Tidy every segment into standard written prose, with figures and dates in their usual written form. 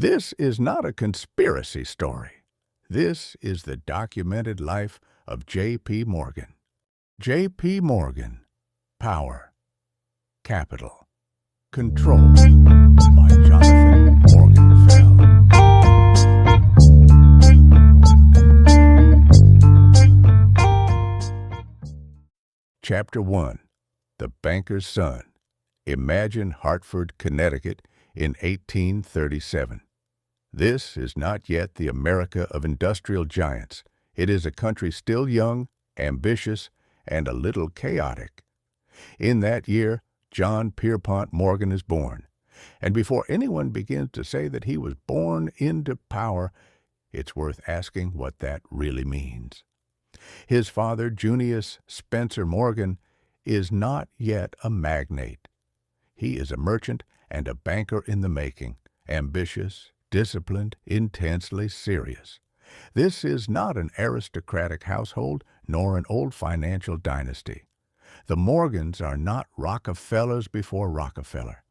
This is not a conspiracy story. This is the documented life of J.P. Morgan. J.P. Morgan, power, capital, control, by Jonathan Morgenfeld. Chapter 1. The Banker's Son. Imagine Hartford, Connecticut in 1837. This is not yet the America of industrial giants. It is a country still young, ambitious, and a little chaotic. In that year, John Pierpont Morgan is born. And before anyone begins to say that he was born into power, it's worth asking what that really means. His father, Junius Spencer Morgan, is not yet a magnate. He is a merchant and a banker in the making, ambitious, disciplined, intensely serious. This is not an aristocratic household, nor an old financial dynasty. The Morgans are not Rockefellers before Rockefeller.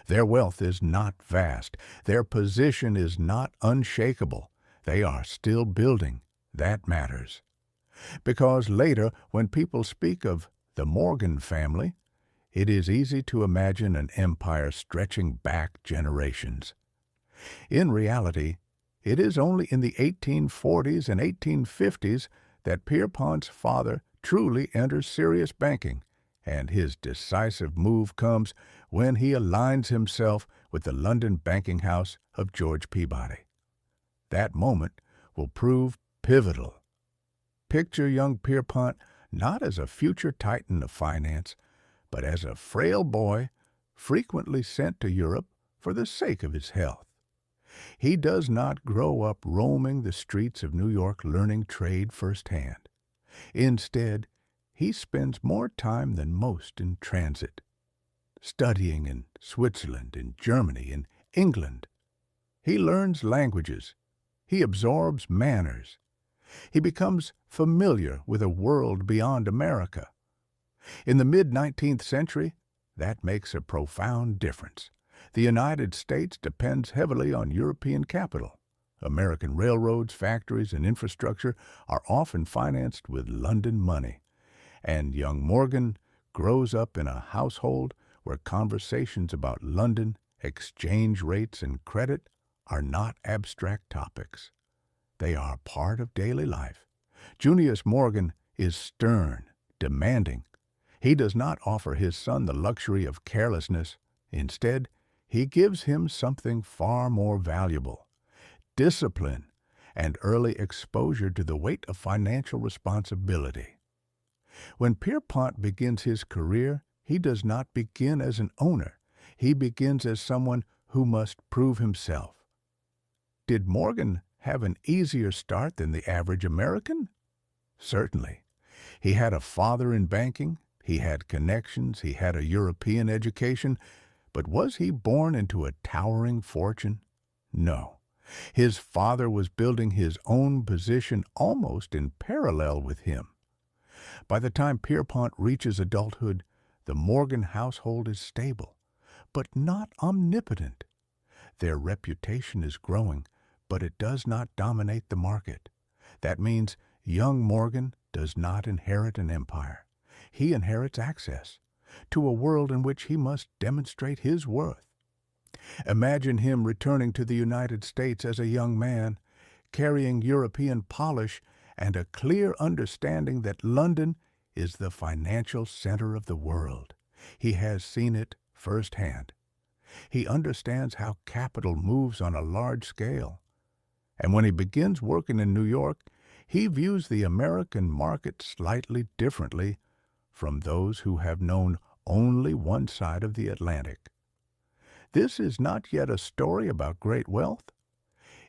Their wealth is not vast. Their position is not unshakable. They are still building. That matters. Because later, when people speak of the Morgan family, it is easy to imagine an empire stretching back generations. In reality, it is only in the 1840s and 1850s that Pierpont's father truly enters serious banking, and his decisive move comes when he aligns himself with the London banking house of George Peabody. That moment will prove pivotal. Picture young Pierpont not as a future titan of finance, but as a frail boy frequently sent to Europe for the sake of his health. He does not grow up roaming the streets of New York learning trade firsthand. Instead, he spends more time than most in transit, studying in Switzerland, in Germany, in England. He learns languages. He absorbs manners. He becomes familiar with a world beyond America. In the mid-19th century, that makes a profound difference. The United States depends heavily on European capital. American railroads, factories, and infrastructure are often financed with London money. And young Morgan grows up in a household where conversations about London, exchange rates, and credit are not abstract topics. They are part of daily life. Junius Morgan is stern, demanding. He does not offer his son the luxury of carelessness. Instead, he gives him something far more valuable: discipline and early exposure to the weight of financial responsibility. When Pierpont begins his career, he does not begin as an owner. He begins as someone who must prove himself. Did Morgan have an easier start than the average American? Certainly. He had a father in banking. He had connections, he had a European education, but was he born into a towering fortune? No. His father was building his own position almost in parallel with him. By the time Pierpont reaches adulthood, the Morgan household is stable, but not omnipotent. Their reputation is growing, but it does not dominate the market. That means young Morgan does not inherit an empire. He inherits access to a world in which he must demonstrate his worth. Imagine him returning to the United States as a young man, carrying European polish and a clear understanding that London is the financial center of the world. He has seen it firsthand. He understands how capital moves on a large scale. And when he begins working in New York, he views the American market slightly differently from those who have known only one side of the Atlantic. This is not yet a story about great wealth.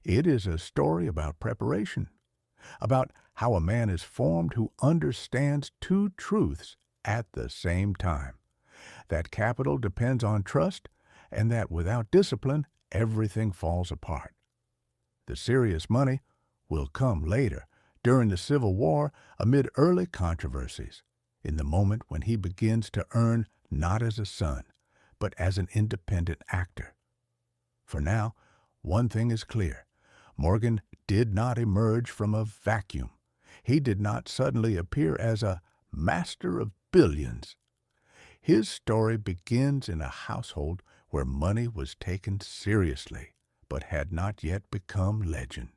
It is a story about preparation, about how a man is formed who understands two truths at the same time: that capital depends on trust, and that without discipline, everything falls apart. The serious money will come later, during the Civil War, amid early controversies, in the moment when he begins to earn not as a son, but as an independent actor. For now, One thing is clear. Morgan did not emerge from a vacuum. He did not suddenly appear as a master of billions. His story begins in a household where money was taken seriously, but had not yet become legend.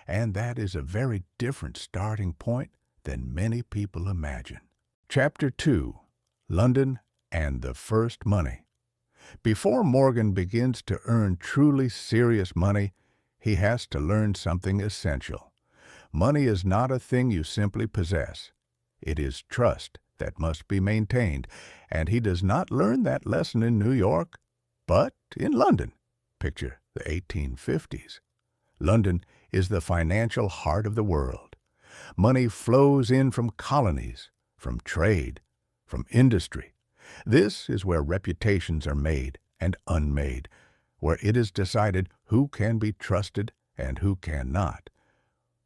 And that is a very different starting point than many people imagine. Chapter 2. London and the First Money. Before Morgan begins to earn truly serious money, he has to learn something essential. Money is not a thing you simply possess. It is trust that must be maintained, and he does not learn that lesson in New York, but in London. Picture the 1850s. London is the financial heart of the world. Money flows in from colonies, from trade, from industry. This is where reputations are made and unmade, where it is decided who can be trusted and who cannot.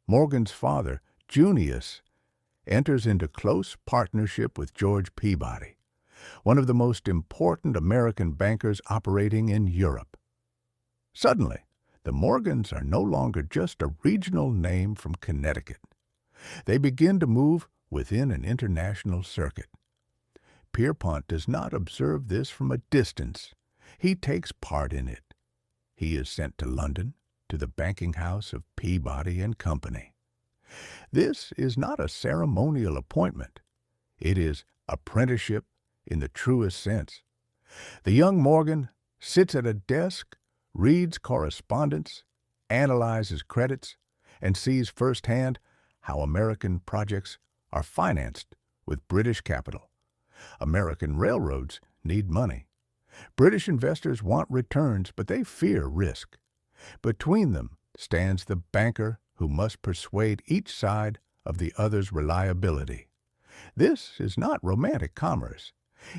Morgan's father, Junius, enters into close partnership with George Peabody, one of the most important American bankers operating in Europe. Suddenly, the Morgans are no longer just a regional name from Connecticut. They begin to move within an international circuit. Pierpont does not observe this from a distance. He takes part in it. He is sent to London, to the banking house of Peabody and Company. This is not a ceremonial appointment. It is apprenticeship in the truest sense. The young Morgan sits at a desk, reads correspondence, analyzes credits, and sees firsthand how American projects are financed with British capital. American railroads need money. British investors want returns, but they fear risk. Between them stands the banker who must persuade each side of the other's reliability. This is not romantic commerce.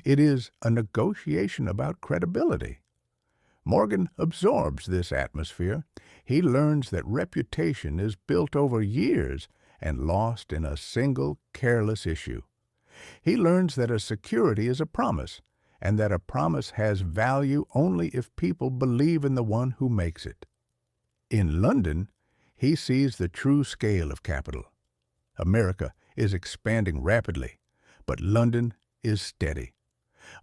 It is a negotiation about credibility. Morgan absorbs this atmosphere. He learns that reputation is built over years and lost in a single careless issue. He learns that a security is a promise, and that a promise has value only if people believe in the one who makes it. In London, he sees the true scale of capital. America is expanding rapidly, but London is steady.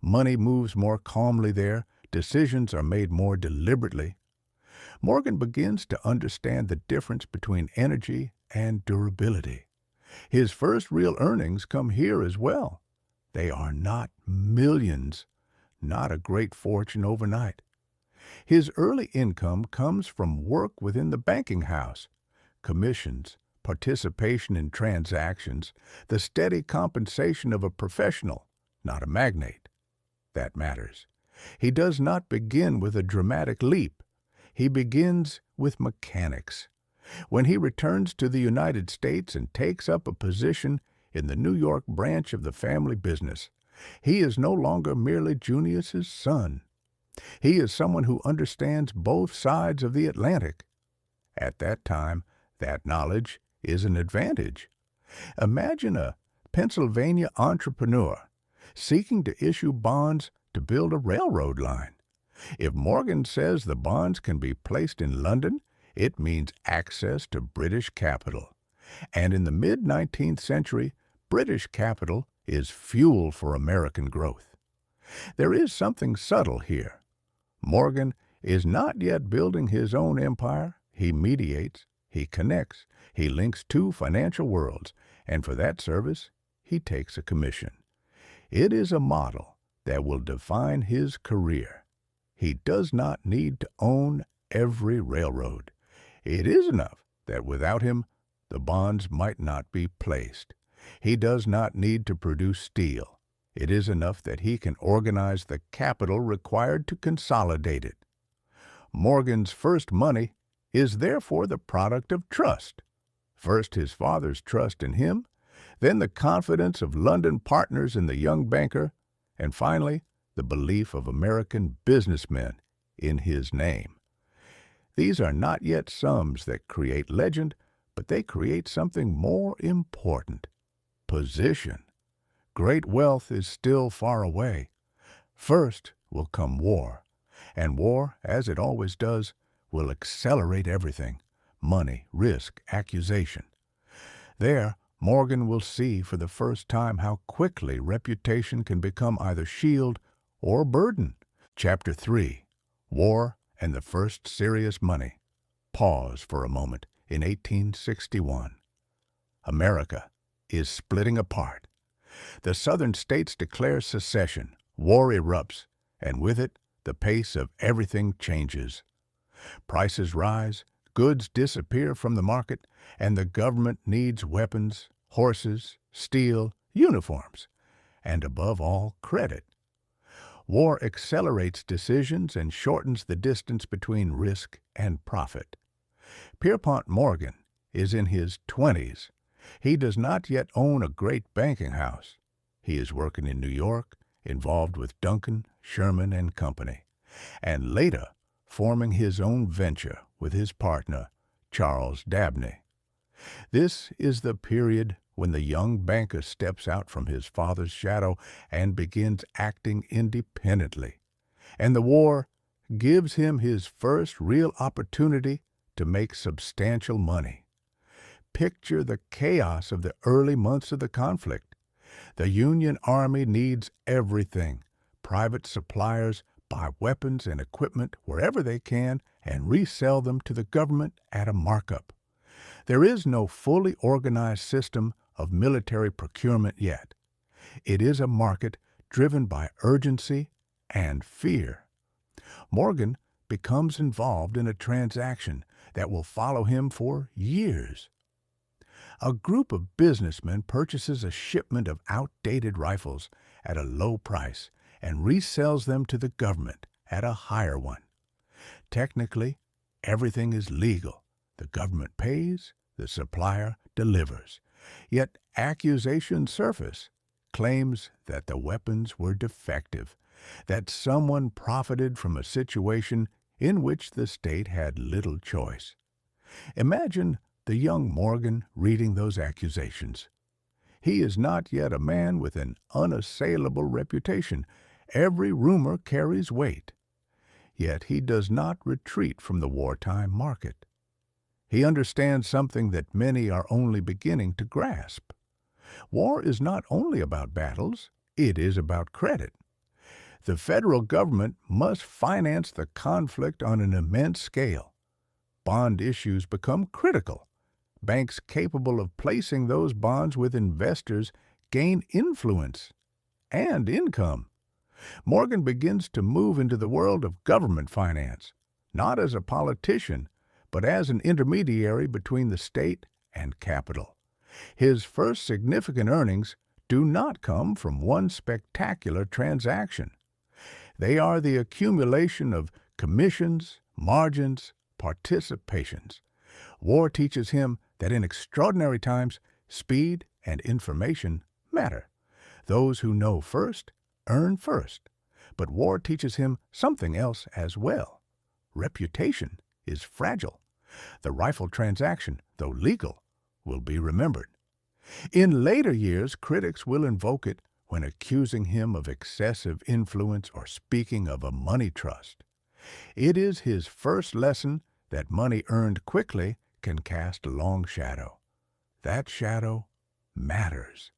Money moves more calmly there, decisions are made more deliberately. Morgan begins to understand the difference between energy and durability. His first real earnings come here as well. They are not millions, not a great fortune overnight. His early income comes from work within the banking house, commissions, participation in transactions, the steady compensation of a professional, not a magnate. That matters. He does not begin with a dramatic leap. He begins with mechanics. When he returns to the United States and takes up a position in the New York branch of the family business, he is no longer merely Junius's son. He is someone who understands both sides of the Atlantic. At that time, that knowledge is an advantage. Imagine a Pennsylvania entrepreneur seeking to issue bonds to build a railroad line. If Morgan says the bonds can be placed in London, it means access to British capital. And in the mid-19th century, British capital is fuel for American growth. There is something subtle here. Morgan is not yet building his own empire. He mediates, he connects, he links two financial worlds, and for that service, he takes a commission. It is a model that will define his career. He does not need to own every railroad. It is enough that without him, the bonds might not be placed. He does not need to produce steel. It is enough that he can organize the capital required to consolidate it. Morgan's first money is therefore the product of trust. First his father's trust in him, then the confidence of London partners in the young banker, and finally the belief of American businessmen in his name. These are not yet sums that create legend, but they create something more important: position. Great wealth is still far away. First will come war, and war, as it always does, will accelerate everything: money, risk, accusation. There, Morgan will see for the first time how quickly reputation can become either shield or burden. Chapter 3: War and the First Serious Money. Pause for a moment in 1861. America is splitting apart. The Southern states declare secession, war erupts, and with it, the pace of everything changes. Prices rise, goods disappear from the market, and the government needs weapons, horses, steel, uniforms, and above all, credit. War accelerates decisions and shortens the distance between risk and profit. Pierpont Morgan is in his 20s. He does not yet own a great banking house. He is working in New York, involved with Duncan, Sherman and Company, and later forming his own venture with his partner, Charles Dabney. This is the period when the young banker steps out from his father's shadow and begins acting independently, and the war gives him his first real opportunity to make substantial money. Picture the chaos of the early months of the conflict. The Union Army needs everything. Private suppliers buy weapons and equipment wherever they can and resell them to the government at a markup. There is no fully organized system of military procurement yet. It is a market driven by urgency and fear. Morgan becomes involved in a transaction that will follow him for years. A group of businessmen purchases a shipment of outdated rifles at a low price and resells them to the government at a higher one. Technically, everything is legal. The government pays, the supplier delivers. Yet accusations surface, claims that the weapons were defective, that someone profited from a situation in which the state had little choice. Imagine the young Morgan reading those accusations. He is not yet a man with an unassailable reputation. Every rumor carries weight. Yet he does not retreat from the wartime market. He understands something that many are only beginning to grasp. War is not only about battles, it is about credit. The federal government must finance the conflict on an immense scale. Bond issues become critical. Banks capable of placing those bonds with investors gain influence and income. Morgan begins to move into the world of government finance, not as a politician, but as an intermediary between the state and capital. His first significant earnings do not come from one spectacular transaction. They are the accumulation of commissions, margins, participations. War teaches him that in extraordinary times, speed and information matter. Those who know first earn first. But war teaches him something else as well. Reputation is fragile. The rifle transaction, though legal, will be remembered. In later years, critics will invoke it when accusing him of excessive influence or speaking of a money trust. It is his first lesson that money earned quickly can cast a long shadow. That shadow matters.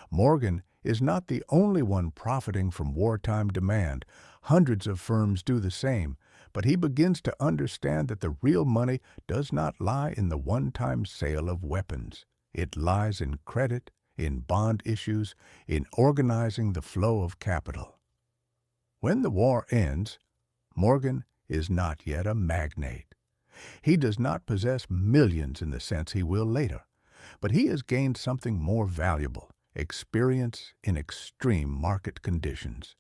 Morgan is not the only one profiting from wartime demand. Hundreds of firms do the same, but he begins to understand that the real money does not lie in the one-time sale of weapons. It lies in credit, in bond issues, in organizing the flow of capital. When the war ends, Morgan is not yet a magnate. He does not possess millions in the sense he will later, but he has gained something more valuable: experience in extreme market conditions.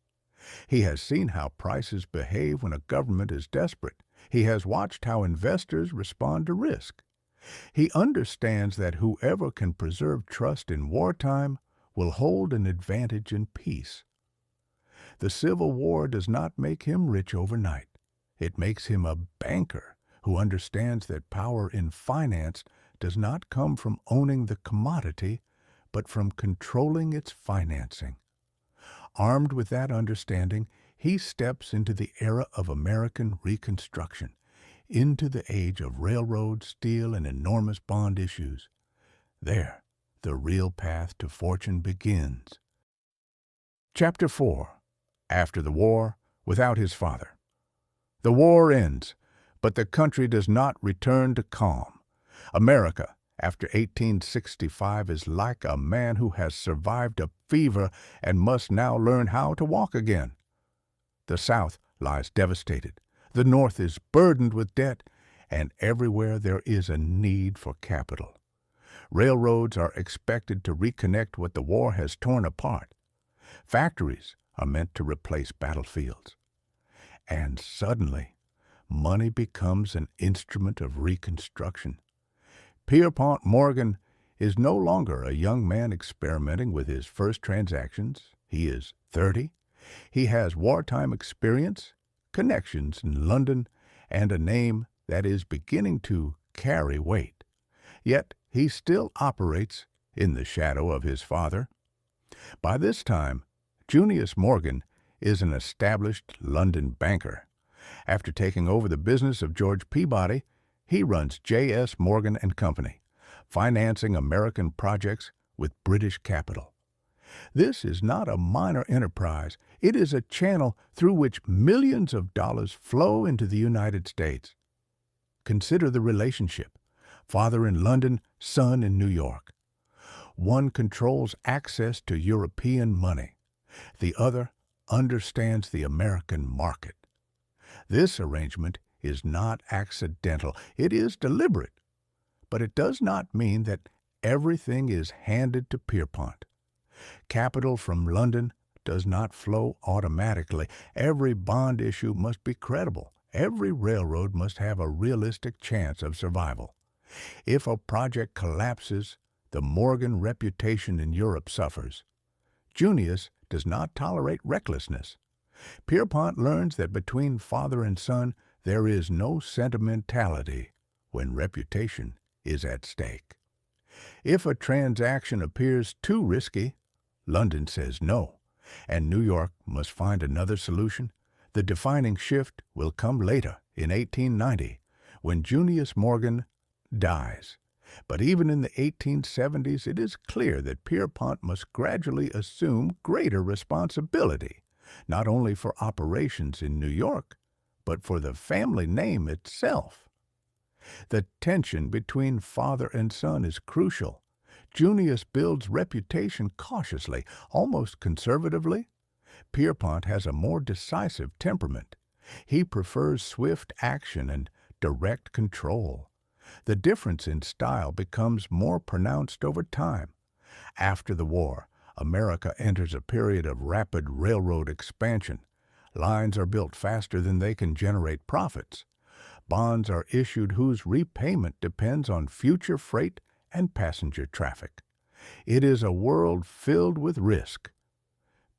He has seen how prices behave when a government is desperate. He has watched how investors respond to risk. He understands that whoever can preserve trust in wartime will hold an advantage in peace. The Civil War does not make him rich overnight. It makes him a banker who understands that power in finance does not come from owning the commodity, but from controlling its financing. Armed with that understanding, he steps into the era of American Reconstruction. into the age of railroad, steel, and enormous bond issues. There, the real path to fortune begins. Chapter 4. After the War, Without His Father. The war ends, but the country does not return to calm. America, after 1865, is like a man who has survived a fever and must now learn how to walk again. The South lies devastated. The North is burdened with debt, and everywhere there is a need for capital. Railroads are expected to reconnect what the war has torn apart. Factories are meant to replace battlefields. And suddenly, money becomes an instrument of reconstruction. Pierpont Morgan is no longer a young man experimenting with his first transactions. He is 30. He has wartime experience, connections in London, and a name that is beginning to carry weight. Yet he still operates in the shadow of his father. By this time, Junius Morgan is an established London banker. After taking over the business of George Peabody, he runs J.S. Morgan & Company, financing American projects with British capital. This is not a minor enterprise. It is a channel through which millions of dollars flow into the United States. Consider the relationship: father in London, son in New York. One controls access to European money. The other understands the American market. This arrangement is not accidental. It is deliberate. But it does not mean that everything is handed to Pierpont. Capital from London does not flow automatically. Every bond issue must be credible. Every railroad must have a realistic chance of survival. If a project collapses, the Morgan reputation in Europe suffers. Junius does not tolerate recklessness. Pierpont learns that between father and son there is no sentimentality when reputation is at stake. If a transaction appears too risky, London says no, and New York must find another solution. The defining shift will come later, in 1890, when Junius Morgan dies. But even in the 1870s, it is clear that Pierpont must gradually assume greater responsibility, not only for operations in New York, but for the family name itself. The tension between father and son is crucial. Junius builds reputation cautiously, almost conservatively. Pierpont has a more decisive temperament. He prefers swift action and direct control. The difference in style becomes more pronounced over time. After the war, America enters a period of rapid railroad expansion. Lines are built faster than they can generate profits. Bonds are issued whose repayment depends on future freight and passenger traffic. It is a world filled with risk.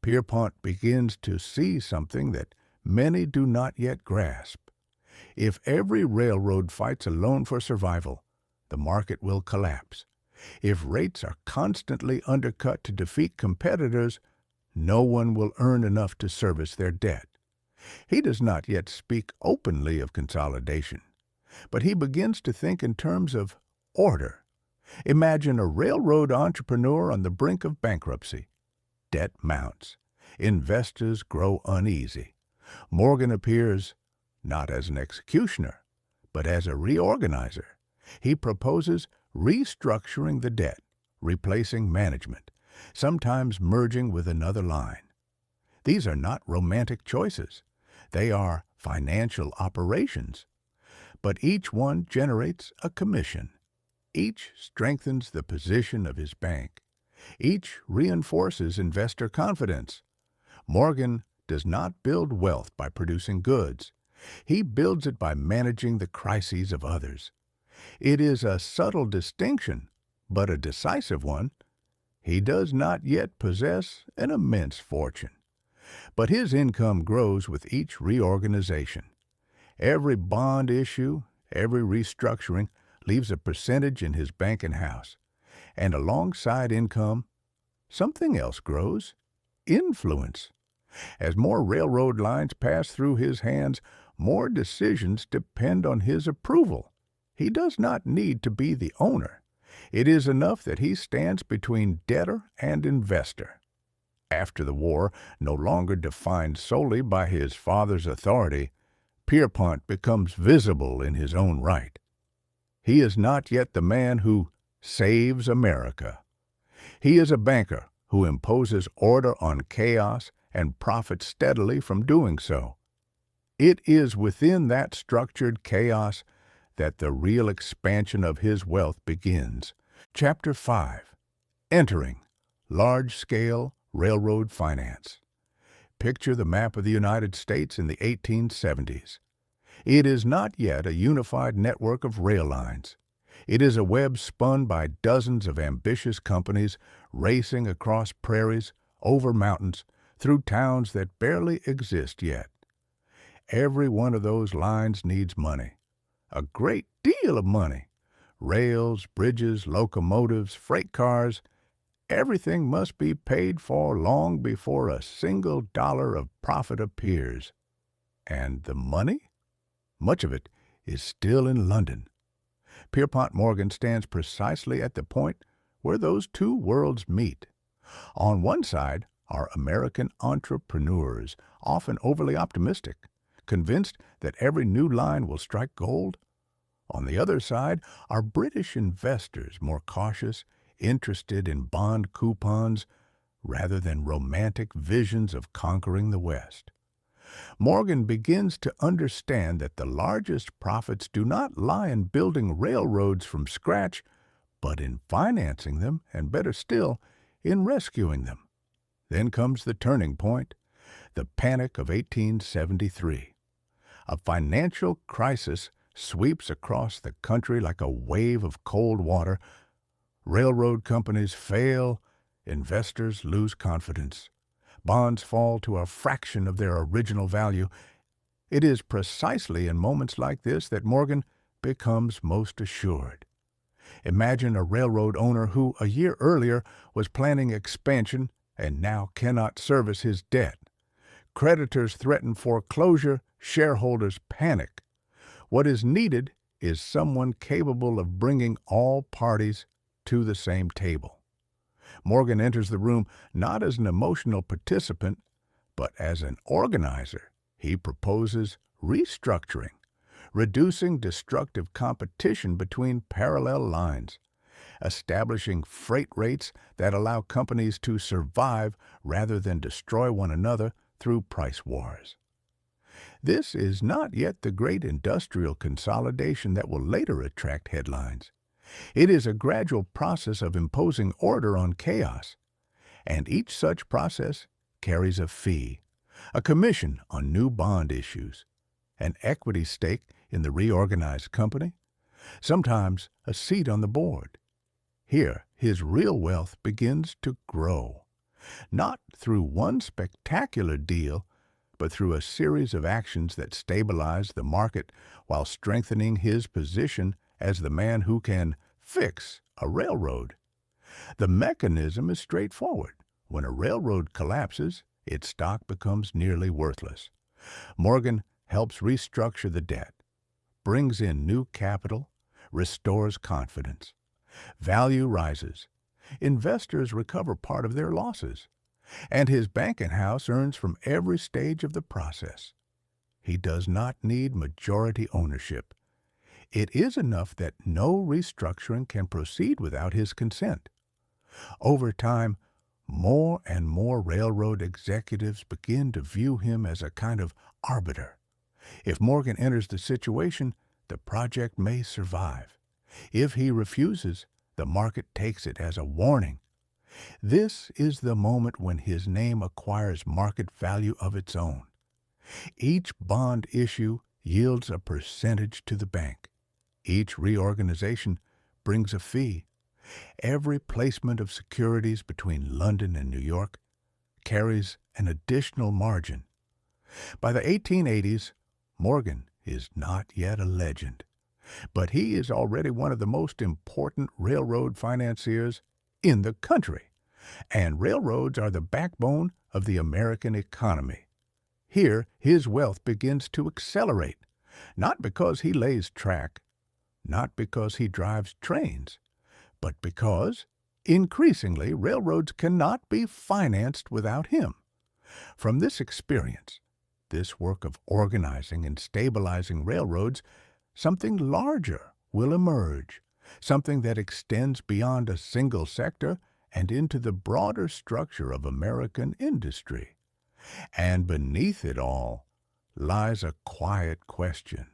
Pierpont begins to see something that many do not yet grasp. If every railroad fights alone for survival, the market will collapse. If rates are constantly undercut to defeat competitors, no one will earn enough to service their debt. He does not yet speak openly of consolidation, but he begins to think in terms of order. Imagine a railroad entrepreneur on the brink of bankruptcy. Debt mounts. Investors grow uneasy. Morgan appears not as an executioner, but as a reorganizer. He proposes restructuring the debt, replacing management, sometimes merging with another line. These are not romantic choices. They are financial operations. But each one generates a commission. Each strengthens the position of his bank. Each reinforces investor confidence. Morgan does not build wealth by producing goods. He builds it by managing the crises of others. It is a subtle distinction, but a decisive one. He does not yet possess an immense fortune, but his income grows with each reorganization. Every bond issue, every restructuring leaves a percentage in his banking house. And alongside income, something else grows: influence. As more railroad lines pass through his hands, more decisions depend on his approval. He does not need to be the owner. It is enough that he stands between debtor and investor. After the war, no longer defined solely by his father's authority, Pierpont becomes visible in his own right. He is not yet the man who saves America. He is a banker who imposes order on chaos and profits steadily from doing so. It is within that structured chaos that the real expansion of his wealth begins. Chapter 5. Entering Large-Scale Railroad Finance. Picture the map of the United States in the 1870s. It is not yet a unified network of rail lines. It is a web spun by dozens of ambitious companies racing across prairies, over mountains, through towns that barely exist yet. Every one of those lines needs money. A great deal of money. Rails, bridges, locomotives, freight cars, everything must be paid for long before a single dollar of profit appears. And the money? Much of it is still in London. Pierpont Morgan stands precisely at the point where those two worlds meet. On one side are American entrepreneurs, often overly optimistic, convinced that every new line will strike gold. On the other side are British investors, more cautious, interested in bond coupons rather than romantic visions of conquering the West. Morgan begins to understand that the largest profits do not lie in building railroads from scratch, but in financing them, and better still, in rescuing them. Then comes the turning point, the Panic of 1873. A financial crisis sweeps across the country like a wave of cold water. Railroad companies fail, investors lose confidence. Bonds fall to a fraction of their original value. It is precisely in moments like this that Morgan becomes most assured. Imagine a railroad owner who, a year earlier, was planning expansion and now cannot service his debt. Creditors threaten foreclosure, shareholders panic. What is needed is someone capable of bringing all parties to the same table. Morgan enters the room not as an emotional participant, but as an organizer. He proposes restructuring, reducing destructive competition between parallel lines, establishing freight rates that allow companies to survive rather than destroy one another through price wars. This is not yet the great industrial consolidation that will later attract headlines. It is a gradual process of imposing order on chaos, and each such process carries a fee, a commission on new bond issues, an equity stake in the reorganized company, sometimes a seat on the board. Here, his real wealth begins to grow, not through one spectacular deal, but through a series of actions that stabilize the market while strengthening his position as the man who can fix a railroad. The mechanism is straightforward. When a railroad collapses, its stock becomes nearly worthless. Morgan helps restructure the debt, brings in new capital, restores confidence. Value rises. Investors recover part of their losses, and his banking house earns from every stage of the process. He does not need majority ownership. It is enough that no restructuring can proceed without his consent. Over time, more and more railroad executives begin to view him as a kind of arbiter. If Morgan enters the situation, the project may survive. If he refuses, the market takes it as a warning. This is the moment when his name acquires market value of its own. Each bond issue yields a percentage to the bank. Each reorganization brings a fee. Every placement of securities between London and New York carries an additional margin. By the 1880s, Morgan is not yet a legend, but he is already one of the most important railroad financiers in the country, and railroads are the backbone of the American economy. Here, his wealth begins to accelerate, not because he lays track, not because he drives trains, but because, increasingly, railroads cannot be financed without him. From this experience, this work of organizing and stabilizing railroads, something larger will emerge, something that extends beyond a single sector and into the broader structure of American industry. And beneath it all lies a quiet question.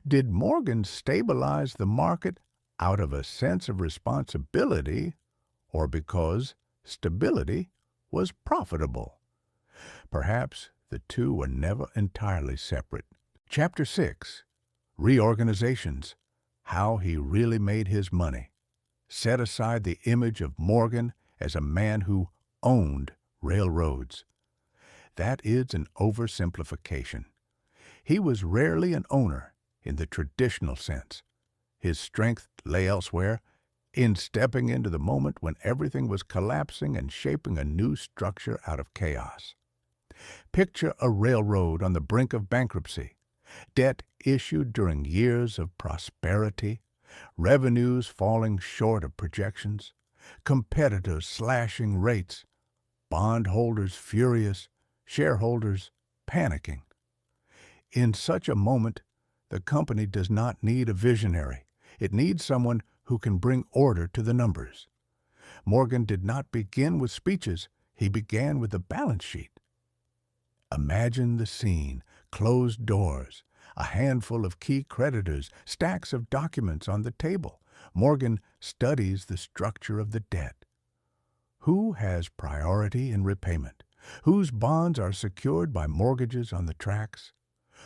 Did Morgan stabilize the market out of a sense of responsibility or because stability was profitable? Perhaps the two were never entirely separate. Chapter 6, Reorganizations, How He Really Made His Money. Set aside the image of Morgan as a man who owned railroads. That is an oversimplification. He was rarely an owner in the traditional sense. His strength lay elsewhere, in stepping into the moment when everything was collapsing and shaping a new structure out of chaos. Picture a railroad on the brink of bankruptcy, debt issued during years of prosperity, revenues falling short of projections, competitors slashing rates, bondholders furious, shareholders panicking. In such a moment, the company does not need a visionary. It needs someone who can bring order to the numbers. Morgan did not begin with speeches. He began with a balance sheet. Imagine the scene: closed doors, a handful of key creditors, stacks of documents on the table. Morgan studies the structure of the debt. Who has priority in repayment? Whose bonds are secured by mortgages on the tracks?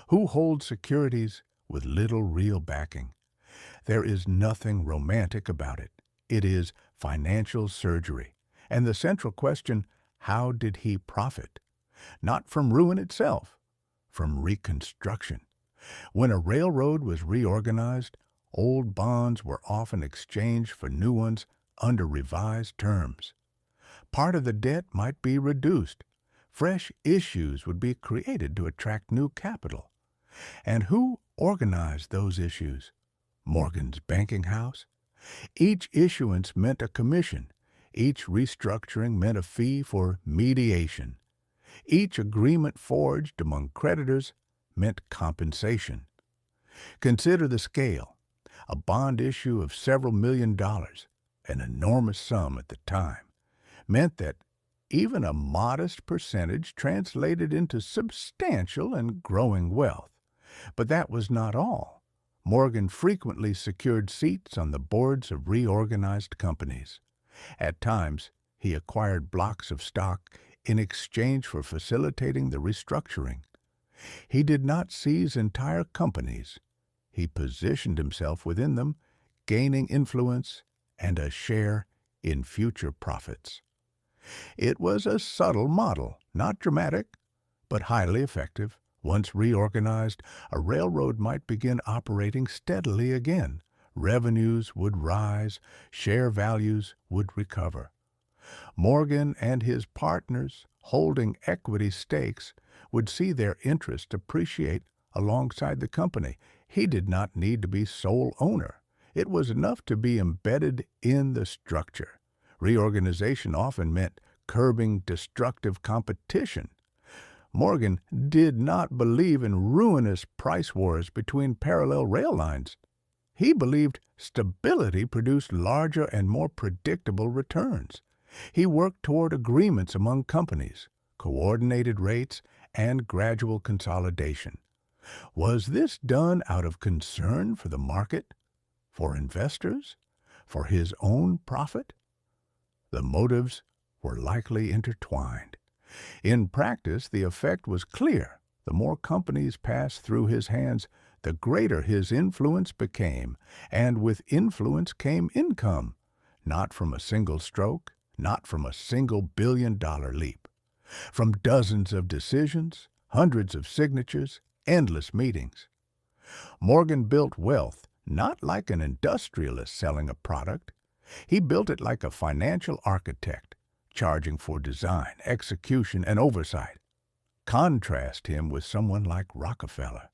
Who holds securities with little real backing? There is nothing romantic about it. It is financial surgery. And the central question, how did he profit? Not from ruin itself, from reconstruction. When a railroad was reorganized, old bonds were often exchanged for new ones under revised terms. Part of the debt might be reduced. Fresh issues would be created to attract new capital. And who organized those issues? Morgan's banking house? Each issuance meant a commission. Each restructuring meant a fee for mediation. Each agreement forged among creditors meant compensation. Consider the scale. A bond issue of several $1,000,000, an enormous sum at the time, meant that even a modest percentage translated into substantial and growing wealth. But that was not all. Morgan frequently secured seats on the boards of reorganized companies. At times, he acquired blocks of stock in exchange for facilitating the restructuring. He did not seize entire companies. He positioned himself within them, gaining influence and a share in future profits. It was a subtle model, not dramatic, but highly effective. Once reorganized, a railroad might begin operating steadily again. Revenues would rise, share values would recover. Morgan and his partners, holding equity stakes, would see their interest appreciate alongside the company. He did not need to be sole owner. It was enough to be embedded in the structure. Reorganization often meant curbing destructive competition. Morgan did not believe in ruinous price wars between parallel rail lines. He believed stability produced larger and more predictable returns. He worked toward agreements among companies, coordinated rates, and gradual consolidation. Was this done out of concern for the market, for investors, for his own profit? The motives were likely intertwined. In practice, the effect was clear. The more companies passed through his hands, the greater his influence became, and with influence came income, not from a single stroke, not from a single $1 billion leap, from dozens of decisions, hundreds of signatures, endless meetings. Morgan built wealth not like an industrialist selling a product. He built it like a financial architect, charging for design, execution, and oversight. Contrast him with someone like Rockefeller.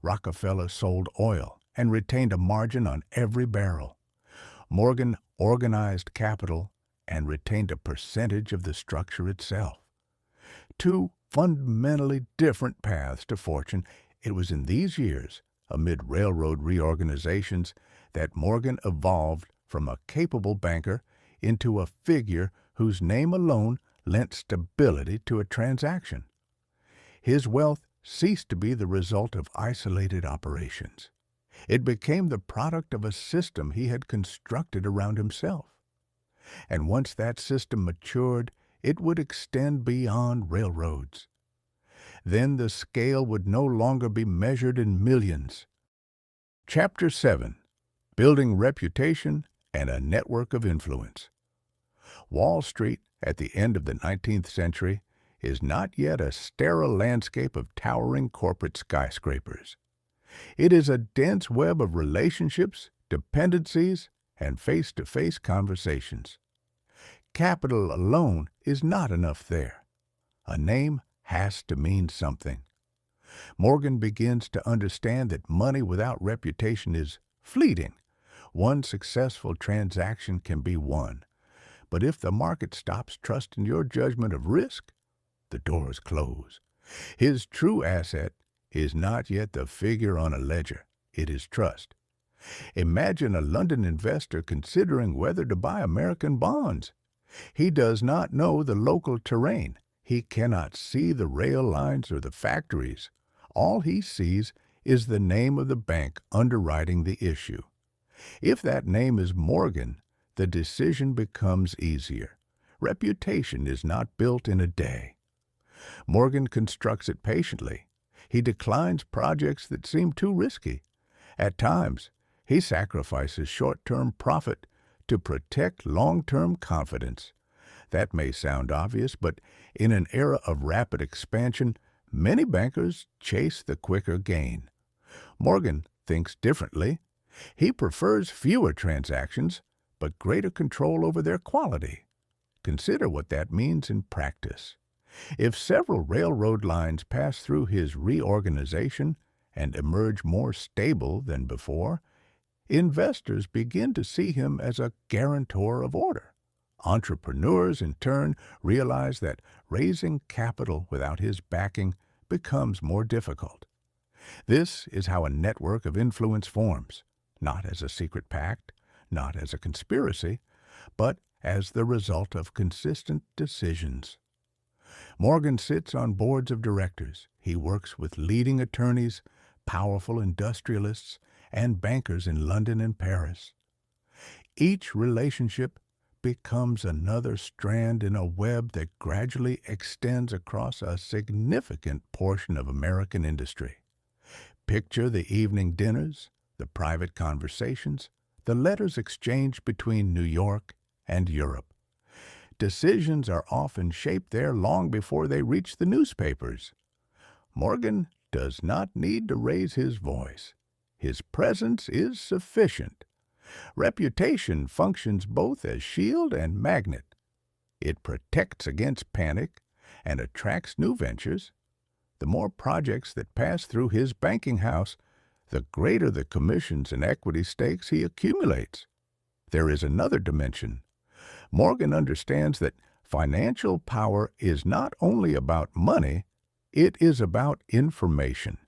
Rockefeller sold oil and retained a margin on every barrel. Morgan organized capital and retained a percentage of the structure itself. Two fundamentally different paths to fortune. It was in these years, amid railroad reorganizations, that Morgan evolved from a capable banker into a figure whose name alone lent stability to a transaction. His wealth ceased to be the result of isolated operations. It became the product of a system he had constructed around himself. And once that system matured, it would extend beyond railroads. Then the scale would no longer be measured in millions. Chapter 7. Building Reputation and a Network of Influence. Wall Street, at the end of the 19th century, is not yet a sterile landscape of towering corporate skyscrapers. It is a dense web of relationships, dependencies, and face-to-face conversations. Capital alone is not enough there. A name has to mean something. Morgan begins to understand that money without reputation is fleeting. One successful transaction can be won, but if the market stops trusting your judgment of risk, the doors close. His true asset is not yet the figure on a ledger. It is trust. Imagine a London investor considering whether to buy American bonds. He does not know the local terrain. He cannot see the rail lines or the factories. All he sees is the name of the bank underwriting the issue. If that name is Morgan, the decision becomes easier. Reputation is not built in a day. Morgan constructs it patiently. He declines projects that seem too risky. At times, he sacrifices short-term profit to protect long-term confidence. That may sound obvious, but in an era of rapid expansion, many bankers chase the quicker gain. Morgan thinks differently. He prefers fewer transactions, but greater control over their quality. Consider what that means in practice. If several railroad lines pass through his reorganization and emerge more stable than before, investors begin to see him as a guarantor of order. Entrepreneurs, in turn, realize that raising capital without his backing becomes more difficult. This is how a network of influence forms, not as a secret pact, not as a conspiracy, but as the result of consistent decisions. Morgan sits on boards of directors. He works with leading attorneys, powerful industrialists, and bankers in London and Paris. Each relationship becomes another strand in a web that gradually extends across a significant portion of American industry. Picture the evening dinners, the private conversations, the letters exchanged between New York and Europe. Decisions are often shaped there long before they reach the newspapers. Morgan does not need to raise his voice. His presence is sufficient. Reputation functions both as shield and magnet. It protects against panic and attracts new ventures. The more projects that pass through his banking house, the greater the commissions and equity stakes he accumulates. There is another dimension. Morgan understands that financial power is not only about money, it is about information.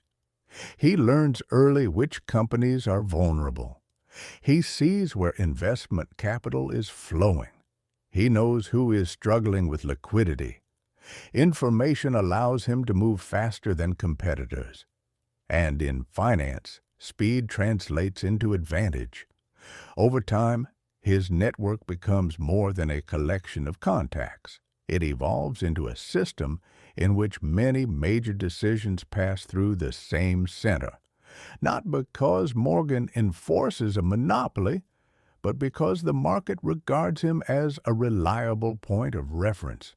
He learns early which companies are vulnerable. He sees where investment capital is flowing. He knows who is struggling with liquidity. Information allows him to move faster than competitors. And in finance, speed translates into advantage. Over time, his network becomes more than a collection of contacts. It evolves into a system in which many major decisions pass through the same center, not because Morgan enforces a monopoly, but because the market regards him as a reliable point of reference.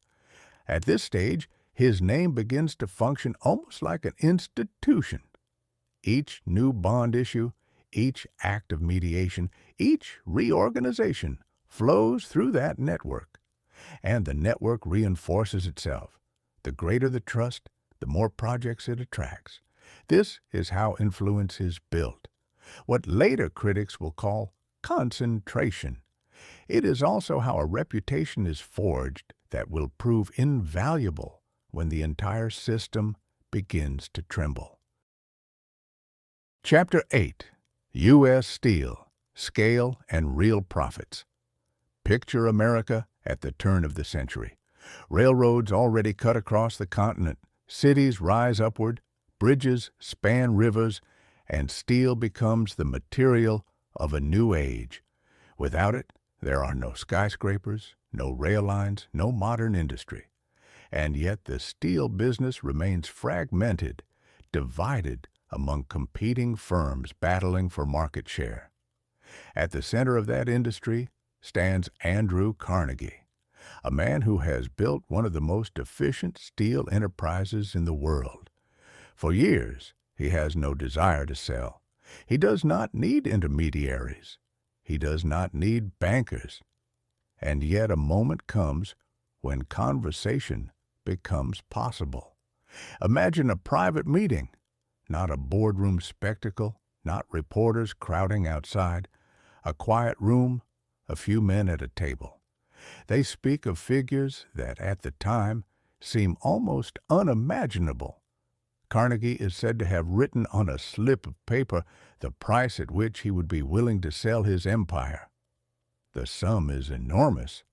At this stage, his name begins to function almost like an institution. Each new bond issue, each act of mediation, each reorganization flows through that network, and the network reinforces itself. The greater the trust, the more projects it attracts. This is how influence is built, what later critics will call concentration. It is also how a reputation is forged that will prove invaluable when the entire system begins to tremble. Chapter 8. U.S. Steel, Scale and Real Profits. Picture America at the turn of the century. Railroads already cut across the continent, cities rise upward, bridges span rivers, and steel becomes the material of a new age. Without it, there are no skyscrapers, no rail lines, no modern industry. And yet the steel business remains fragmented, divided among competing firms battling for market share. At the center of that industry stands Andrew Carnegie, a man who has built one of the most efficient steel enterprises in the world. For years, he has no desire to sell. He does not need intermediaries. He does not need bankers. And yet a moment comes when conversation becomes possible. Imagine a private meeting, not a boardroom spectacle, not reporters crowding outside, a quiet room, a few men at a table. They speak of figures that at the time seem almost unimaginable. Carnegie is said to have written on a slip of paper the price at which he would be willing to sell his empire. The sum is enormous.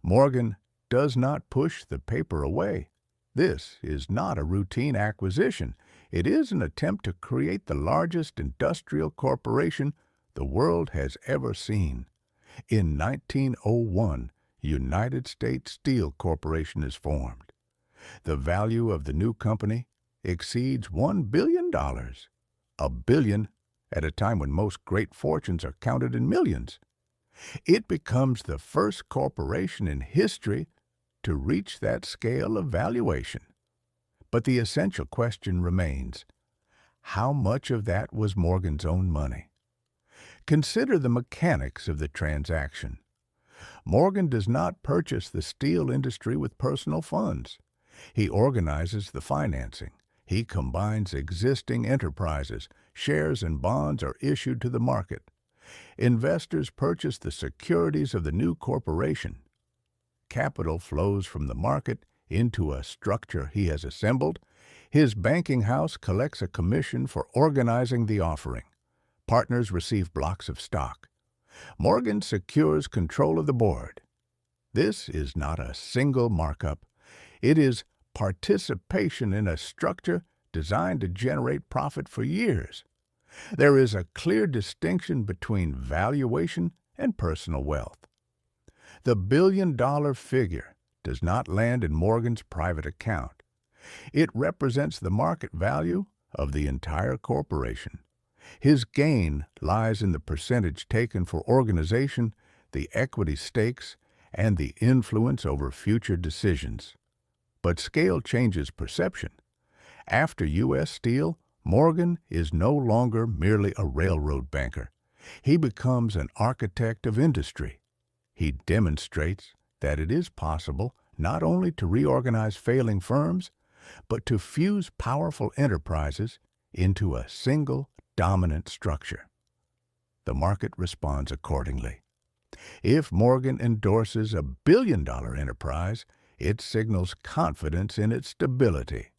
Morgan does not push the paper away. This is not a routine acquisition. It is an attempt to create the largest industrial corporation the world has ever seen. In 1901, United States Steel Corporation is formed. The value of the new company exceeds $1 billion. $1 billion at a time when most great fortunes are counted in millions. It becomes the first corporation in history to reach that scale of valuation. But the essential question remains, how much of that was Morgan's own money? Consider the mechanics of the transaction. Morgan does not purchase the steel industry with personal funds. He organizes the financing. He combines existing enterprises. Shares and bonds are issued to the market. Investors purchase the securities of the new corporation. Capital flows from the market into a structure he has assembled. His banking house collects a commission for organizing the offering. Partners receive blocks of stock. Morgan secures control of the board. This is not a single markup. It is participation in a structure designed to generate profit for years. There is a clear distinction between valuation and personal wealth. The billion-dollar figure does not land in Morgan's private account. It represents the market value of the entire corporation. His gain lies in the percentage taken for organization, the equity stakes, and the influence over future decisions. But scale changes perception. After U.S. Steel, Morgan is no longer merely a railroad banker. He becomes an architect of industry. He demonstrates that it is possible not only to reorganize failing firms, but to fuse powerful enterprises into a single dominant structure. The market responds accordingly. If Morgan endorses a billion-dollar enterprise, it signals confidence in its stability.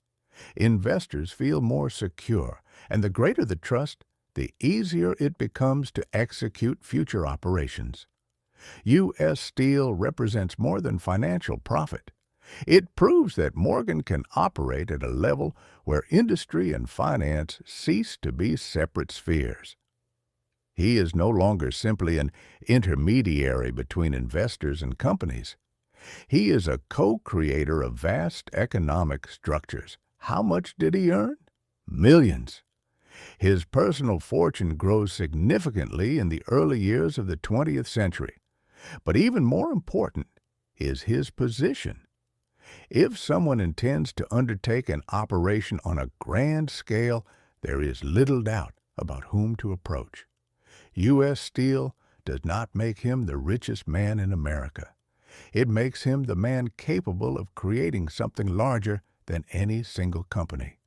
Investors feel more secure, and the greater the trust, the easier it becomes to execute future operations. U.S. Steel represents more than financial profit. It proves that Morgan can operate at a level where industry and finance cease to be separate spheres. He is no longer simply an intermediary between investors and companies. He is a co-creator of vast economic structures. How much did he earn? Millions. His personal fortune grows significantly in the early years of the 20th century. But even more important is his position. If someone intends to undertake an operation on a grand scale, there is little doubt about whom to approach. U.S. Steel does not make him the richest man in America. It makes him the man capable of creating something larger than any single company.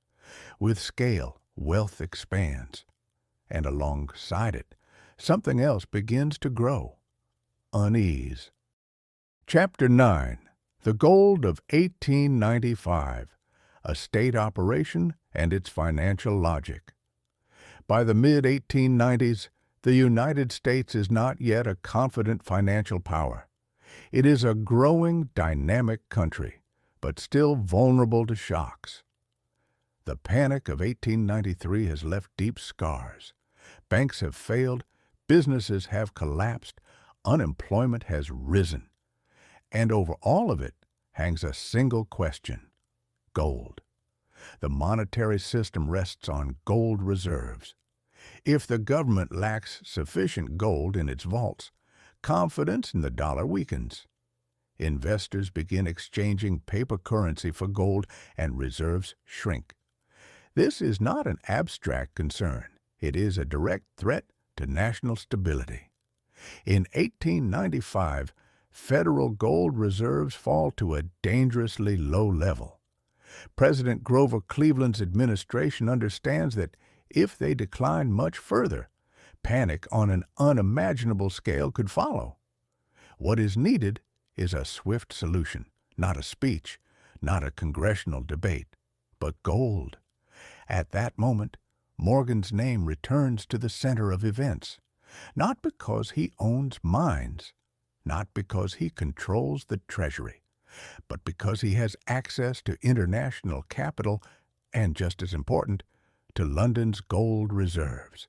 With scale, wealth expands, and alongside it, something else begins to grow: unease. Chapter 9: The Gold of 1895, a State Operation and Its Financial Logic. By the mid-1890s, the United States is not yet a confident financial power. It is a growing, dynamic country, but still vulnerable to shocks. The panic of 1893 has left deep scars. Banks have failed, businesses have collapsed, unemployment has risen. And over all of it hangs a single question: gold. The monetary system rests on gold reserves. If the government lacks sufficient gold in its vaults, confidence in the dollar weakens. Investors begin exchanging paper currency for gold, and reserves shrink. This is not an abstract concern. It is a direct threat to national stability. In 1895, federal gold reserves fall to a dangerously low level. President Grover Cleveland's administration understands that if they decline much further, panic on an unimaginable scale could follow. What is needed is a swift solution, not a speech, not a congressional debate, but gold. At that moment, Morgan's name returns to the center of events, not because he owns mines, not because he controls the Treasury, but because he has access to international capital and, just as important, to London's gold reserves.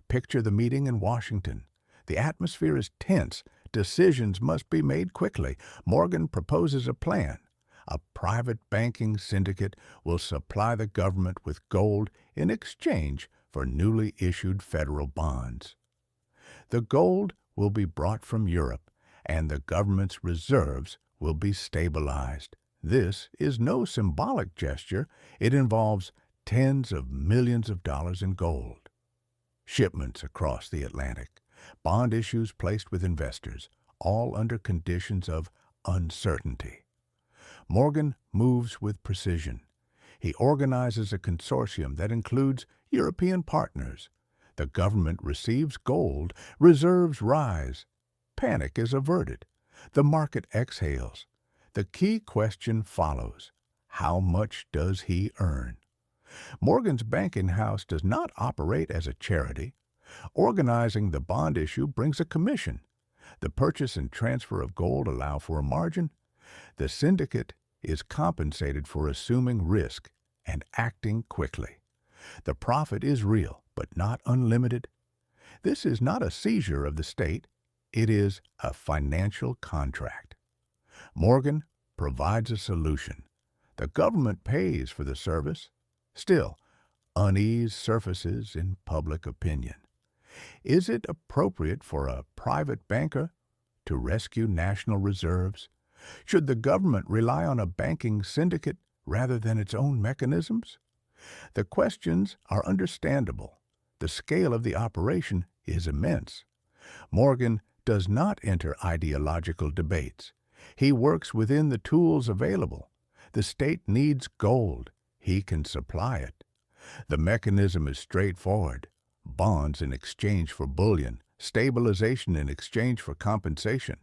Picture the meeting in Washington. The atmosphere is tense. Decisions must be made quickly. Morgan proposes a plan. A private banking syndicate will supply the government with gold in exchange for newly issued federal bonds. The gold will be brought from Europe, and the government's reserves will be stabilized. This is no symbolic gesture. It involves tens of millions of dollars in gold. Shipments across the Atlantic, bond issues placed with investors, all under conditions of uncertainty. Morgan moves with precision. He organizes a consortium that includes European partners. The government receives gold, reserves rise. Panic is averted. The market exhales. The key question follows: how much does he earn? Morgan's banking house does not operate as a charity. Organizing the bond issue brings a commission. The purchase and transfer of gold allow for a margin. The syndicate is compensated for assuming risk and acting quickly. The profit is real, but not unlimited. This is not a seizure of the state. It is a financial contract. Morgan provides a solution. The government pays for the service. Still, unease surfaces in public opinion. Is it appropriate for a private banker to rescue national reserves? Should the government rely on a banking syndicate rather than its own mechanisms? The questions are understandable. The scale of the operation is immense. Morgan does not enter ideological debates. He works within the tools available. The state needs gold. He can supply it. The mechanism is straightforward: bonds in exchange for bullion, stabilization in exchange for compensation.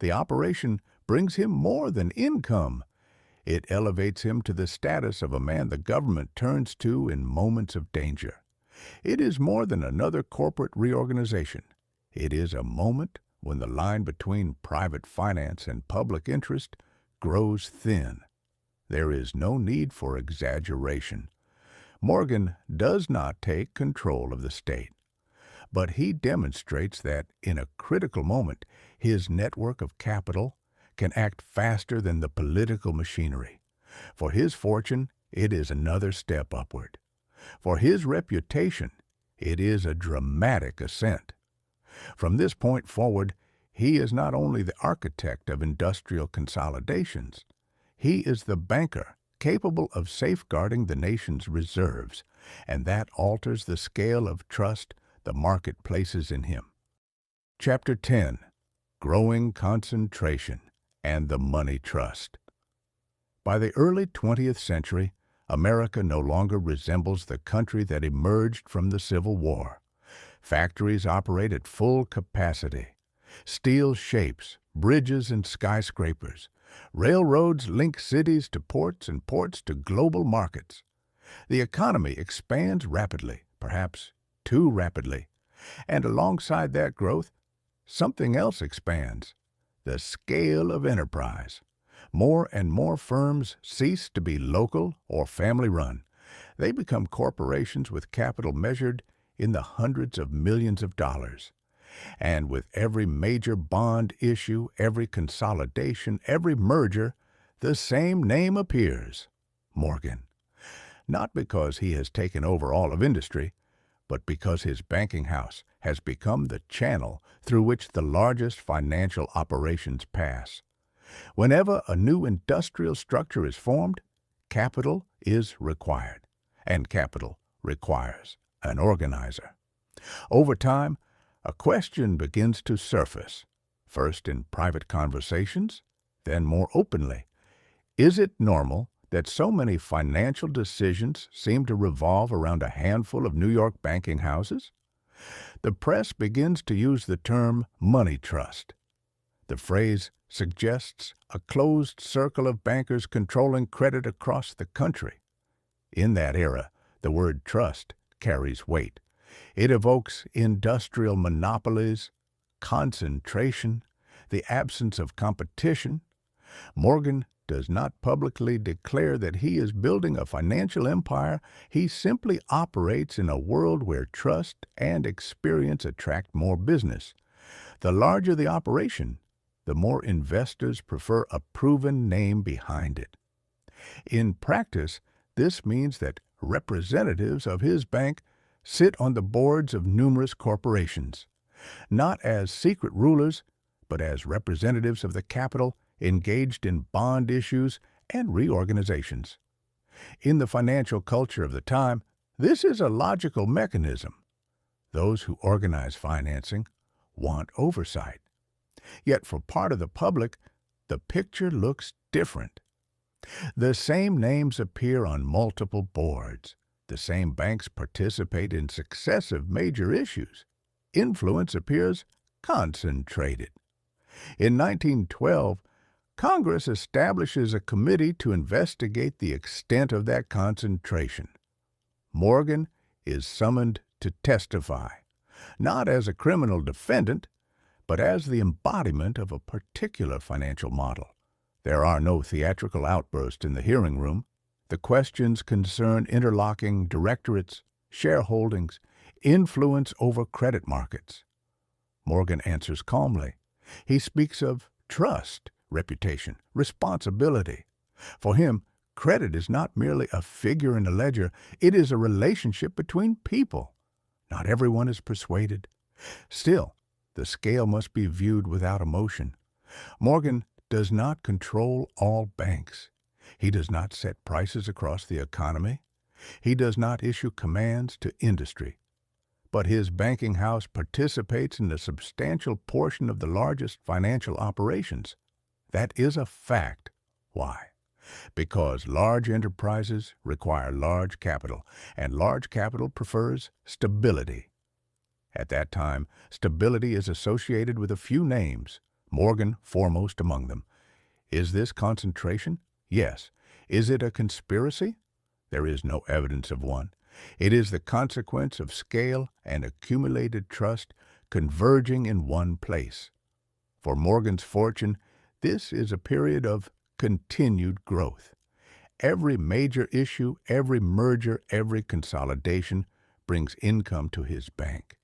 The operation brings him more than income. It elevates him to the status of a man the government turns to in moments of danger. It is more than another corporate reorganization. It is a moment when the line between private finance and public interest grows thin. There is no need for exaggeration. Morgan does not take control of the state, but he demonstrates that in a critical moment, his network of capital can act faster than the political machinery. For his fortune, it is another step upward. For his reputation, it is a dramatic ascent. From this point forward, he is not only the architect of industrial consolidations, he is the banker capable of safeguarding the nation's reserves, and that alters the scale of trust the market places in him. Chapter 10: Growing Concentration and the Money Trust. By the early 20th century, America no longer resembles the country that emerged from the Civil War. Factories operate at full capacity. Steel shapes bridges and skyscrapers. Railroads link cities to ports and ports to global markets. The economy expands rapidly, perhaps too rapidly. And alongside that growth, something else expands: the scale of enterprise. More and more firms cease to be local or family-run. They become corporations with capital measured in the hundreds of millions of dollars. And with every major bond issue, every consolidation, every merger, the same name appears: Morgan. Not because he has taken over all of industry, but because his banking house has become the channel through which the largest financial operations pass. Whenever a new industrial structure is formed, capital is required, and capital requires an organizer. Over time, a question begins to surface, first in private conversations, then more openly. Is it normal that so many financial decisions seem to revolve around a handful of New York banking houses? The press begins to use the term money trust. The phrase suggests a closed circle of bankers controlling credit across the country. In that era, the word trust carries weight. It evokes industrial monopolies, concentration, the absence of competition. Morgan does not publicly declare that he is building a financial empire. He simply operates in a world where trust and experience attract more business. The larger the operation, the more investors prefer a proven name behind it. In practice, this means that representatives of his bank sit on the boards of numerous corporations, not as secret rulers, but as representatives of the capital engaged in bond issues and reorganizations. In the financial culture of the time, this is a logical mechanism. Those who organize financing want oversight. Yet for part of the public, the picture looks different. The same names appear on multiple boards. The same banks participate in successive major issues. Influence appears concentrated. In 1912, Congress establishes a committee to investigate the extent of that concentration. Morgan is summoned to testify, not as a criminal defendant, but as the embodiment of a particular financial model. There are no theatrical outbursts in the hearing room. The questions concern interlocking directorates, shareholdings, influence over credit markets. Morgan answers calmly. He speaks of trust, reputation, responsibility. For him, credit is not merely a figure in a ledger, it is a relationship between people. Not everyone is persuaded. Still, the scale must be viewed without emotion. Morgan does not control all banks. He does not set prices across the economy. He does not issue commands to industry. But his banking house participates in a substantial portion of the largest financial operations. That is a fact. Why? Because large enterprises require large capital, and large capital prefers stability. At that time, stability is associated with a few names, Morgan foremost among them. Is this concentration? Yes. Is it a conspiracy? There is no evidence of one. It is the consequence of scale and accumulated trust converging in one place. For Morgan's fortune, this is a period of continued growth. Every major issue, every merger, every consolidation brings income to his bank.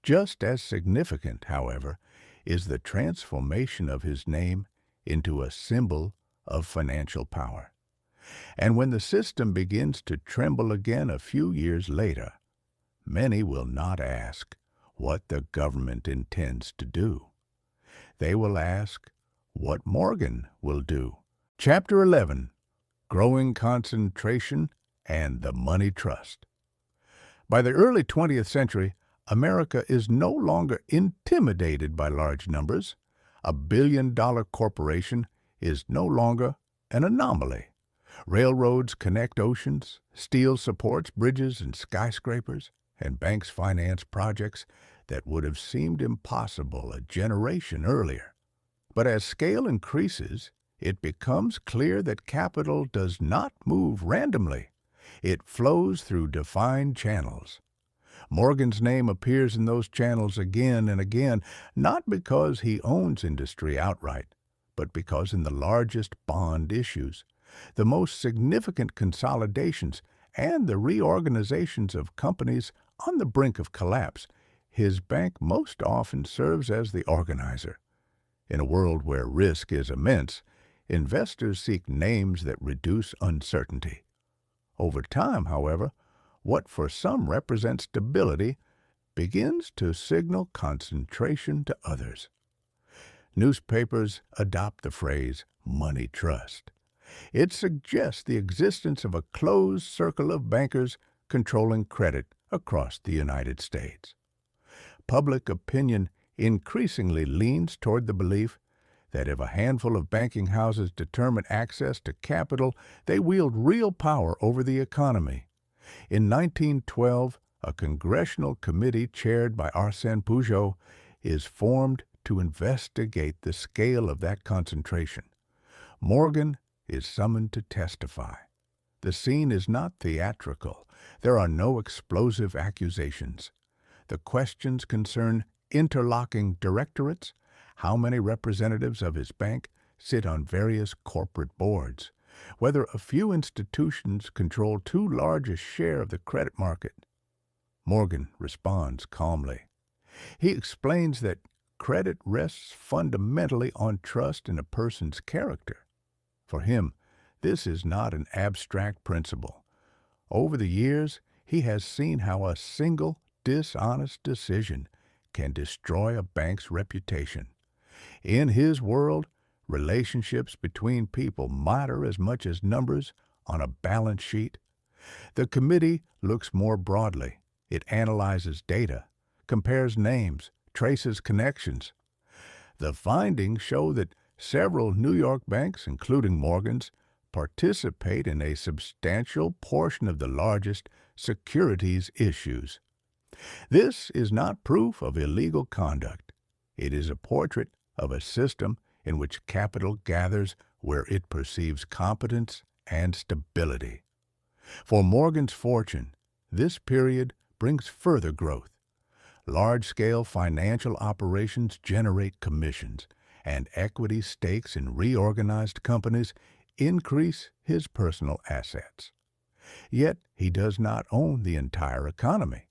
Just as significant, however, is the transformation of his name into a symbol of financial power. And when the system begins to tremble again a few years later, many will not ask what the government intends to do. They will ask what Morgan will do. Chapter 11: Growing Concentration and the Money Trust. By the early 20th century, America is no longer intimidated by large numbers. A billion-dollar corporation is no longer an anomaly. Railroads connect oceans, steel supports bridges and skyscrapers, and banks finance projects that would have seemed impossible a generation earlier. But as scale increases, it becomes clear that capital does not move randomly. It flows through defined channels. Morgan's name appears in those channels again and again, not because he owns industry outright, but because in the largest bond issues, the most significant consolidations, and the reorganizations of companies on the brink of collapse, his bank most often serves as the organizer. In a world where risk is immense, investors seek names that reduce uncertainty. Over time, however, what for some represents stability begins to signal concentration to others. Newspapers adopt the phrase money trust. It suggests the existence of a closed circle of bankers controlling credit across the United States. Public opinion increasingly leans toward the belief that if a handful of banking houses determine access to capital, they wield real power over the economy. In 1912, a congressional committee chaired by Arsène Pujol is formed to investigate the scale of that concentration. Morgan is summoned to testify. The scene is not theatrical. There are no explosive accusations. The questions concern interlocking directorates, how many representatives of his bank sit on various corporate boards, whether a few institutions control too large a share of the credit market. Morgan responds calmly. He explains that credit rests fundamentally on trust in a person's character. For him, this is not an abstract principle. Over the years, he has seen how a single dishonest decision can destroy a bank's reputation. In his world, relationships between people matter as much as numbers on a balance sheet. The committee looks more broadly. It analyzes data, compares names, traces connections. The findings show that several New York banks, including Morgan's, participate in a substantial portion of the largest securities issues. This is not proof of illegal conduct. It is a portrait of a system in which capital gathers where it perceives competence and stability. For Morgan's fortune, this period brings further growth. Large-scale financial operations generate commissions, and equity stakes in reorganized companies increase his personal assets. Yet he does not own the entire economy.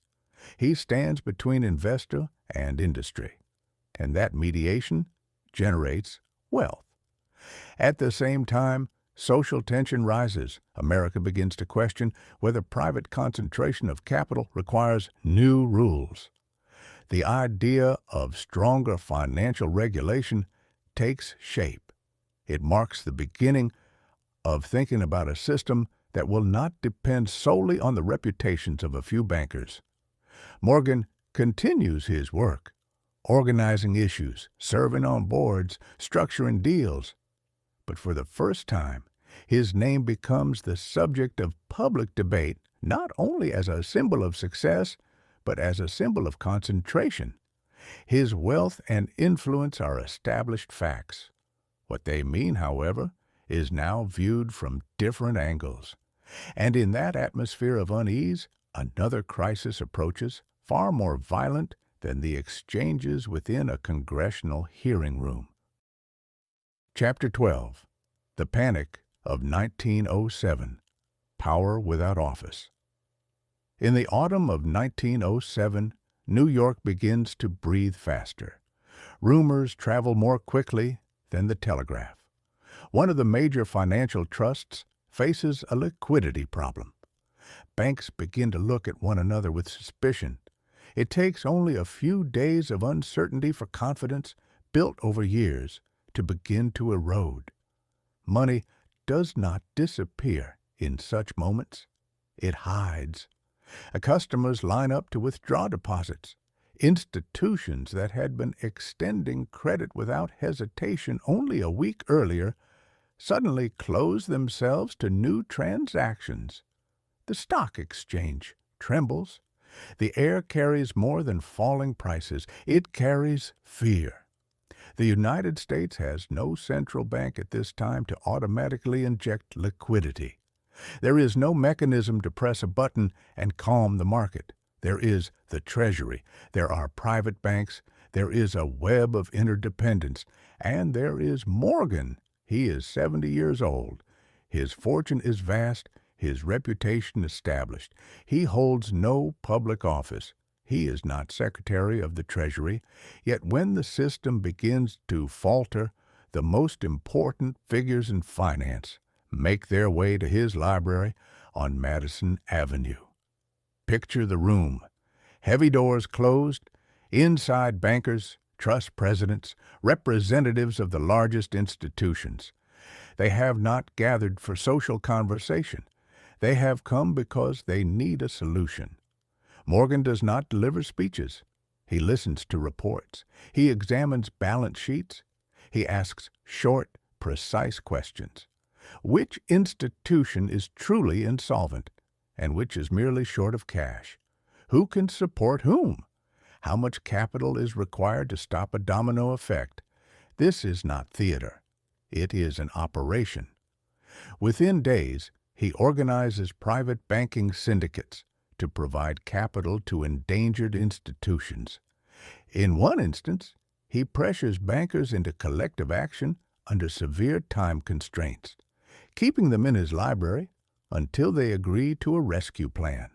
He stands between investor and industry, and that mediation generates wealth. At the same time, social tension rises. America begins to question whether private concentration of capital requires new rules. The idea of stronger financial regulation takes shape. It marks the beginning of thinking about a system that will not depend solely on the reputations of a few bankers. Morgan continues his work, organizing issues, serving on boards, structuring deals. But for the first time, his name becomes the subject of public debate, not only as a symbol of success, but as a symbol of concentration. His wealth and influence are established facts. What they mean, however, is now viewed from different angles. And in that atmosphere of unease, another crisis approaches, far more violent than the exchanges within a congressional hearing room. Chapter 12. The Panic of 1907. Power Without Office. In the autumn of 1907, New York begins to breathe faster. Rumors travel more quickly than the telegraph. One of the major financial trusts faces a liquidity problem. Banks begin to look at one another with suspicion. It takes only a few days of uncertainty for confidence, built over years, to begin to erode. Money does not disappear in such moments. It hides. Customers line up to withdraw deposits. Institutions that had been extending credit without hesitation only a week earlier suddenly close themselves to new transactions. The stock exchange trembles. The air carries more than falling prices. It carries fear. The United States has no central bank at this time to automatically inject liquidity. There is no mechanism to press a button and calm the market. There is the Treasury. There are private banks. There is a web of interdependence. And there is Morgan. He is 70 years old. His fortune is vast, his reputation established. He holds no public office. He is not Secretary of the Treasury. Yet when the system begins to falter, the most important figures in finance make their way to his library on Madison Avenue. Picture the room. Heavy doors closed. Inside bankers, trust presidents, representatives of the largest institutions. They have not gathered for social conversation. They have come because they need a solution. Morgan does not deliver speeches. He listens to reports. He examines balance sheets. He asks short, precise questions. Which institution is truly insolvent, and which is merely short of cash? Who can support whom? How much capital is required to stop a domino effect? This is not theater. It is an operation. Within days, he organizes private banking syndicates to provide capital to endangered institutions. In one instance, he pressures bankers into collective action under severe time constraints, keeping them in his library until they agree to a rescue plan.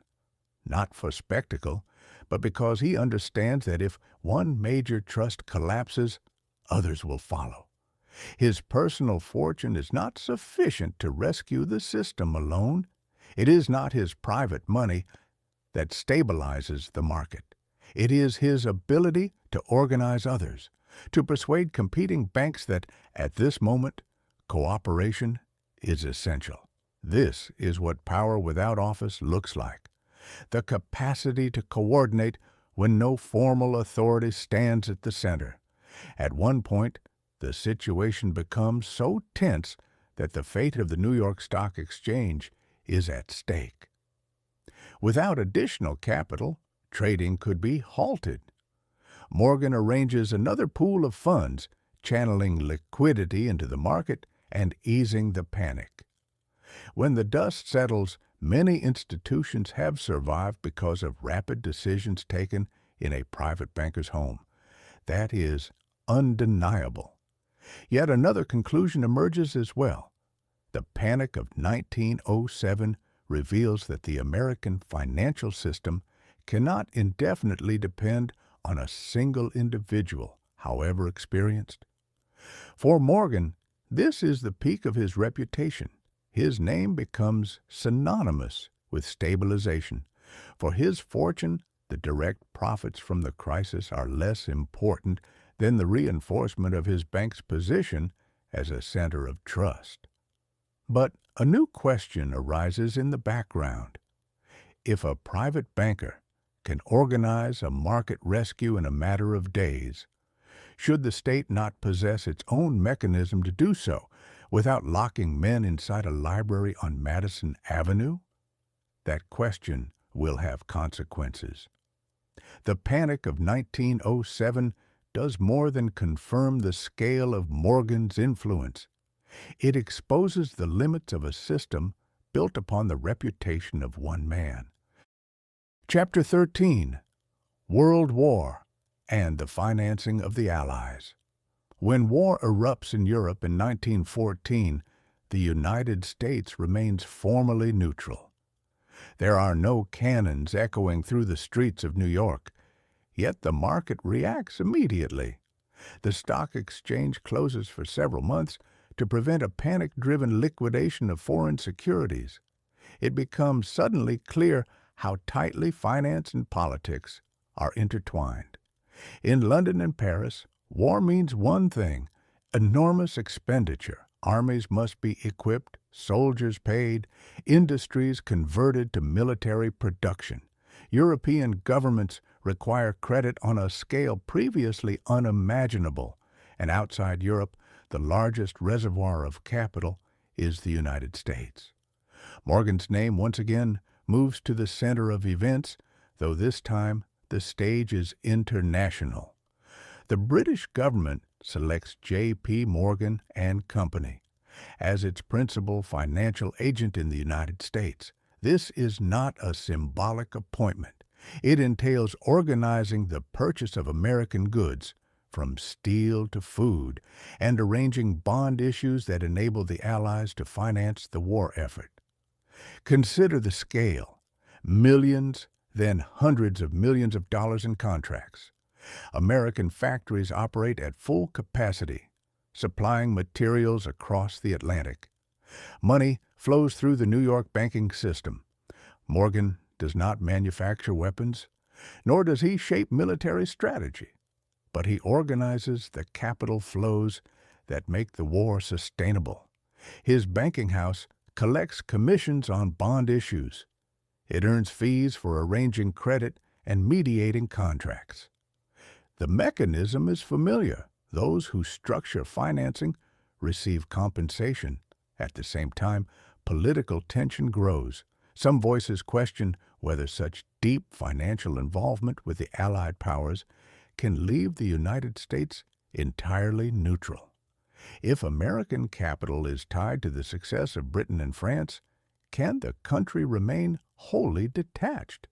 Not for spectacle, but because he understands that if one major trust collapses, others will follow. His personal fortune is not sufficient to rescue the system alone. It is not his private money that stabilizes the market. It is his ability to organize others, to persuade competing banks that, at this moment, cooperation is essential. This is what power without office looks like. The capacity to coordinate when no formal authority stands at the center. At one point, the situation becomes so tense that the fate of the New York Stock Exchange is at stake. Without additional capital, trading could be halted. Morgan arranges another pool of funds, channeling liquidity into the market and easing the panic. When the dust settles, many institutions have survived because of rapid decisions taken in a private banker's home. That is undeniable. Yet another conclusion emerges as well. The panic of 1907 reveals that the American financial system cannot indefinitely depend on a single individual, however experienced. For Morgan, this is the peak of his reputation. His name becomes synonymous with stabilization. For his fortune, the direct profits from the crisis are less important than the reinforcement of his bank's position as a center of trust. But a new question arises in the background. If a private banker can organize a market rescue in a matter of days, should the state not possess its own mechanism to do so without locking men inside a library on Madison Avenue? That question will have consequences. The panic of 1907 does more than confirm the scale of Morgan's influence. It exposes the limits of a system built upon the reputation of one man. Chapter 13. World War and the Financing of the Allies. When war erupts in Europe in 1914, the United States remains formally neutral. There are no cannons echoing through the streets of New York, yet the market reacts immediately. The stock exchange closes for several months to prevent a panic-driven liquidation of foreign securities. It becomes suddenly clear how tightly finance and politics are intertwined. In London and Paris, war means one thing: enormous expenditure. Armies must be equipped, soldiers paid, industries converted to military production. European governments require credit on a scale previously unimaginable, and outside Europe, the largest reservoir of capital is the United States. Morgan's name once again moves to the center of events, though this time the stage is international. The British government selects J.P. Morgan and Company as its principal financial agent in the United States. This is not a symbolic appointment. It entails organizing the purchase of American goods, from steel to food, and arranging bond issues that enable the Allies to finance the war effort. Consider the scale: millions, then hundreds of millions of dollars in contracts. American factories operate at full capacity, supplying materials across the Atlantic. Money flows through the New York banking system. Morgan does not manufacture weapons, nor does he shape military strategy, but he organizes the capital flows that make the war sustainable. His banking house collects commissions on bond issues. It earns fees for arranging credit and mediating contracts. The mechanism is familiar. Those who structure financing receive compensation. At the same time, political tension grows. Some voices question whether such deep financial involvement with the Allied powers can leave the United States entirely neutral. If American capital is tied to the success of Britain and France, can the country remain wholly detached?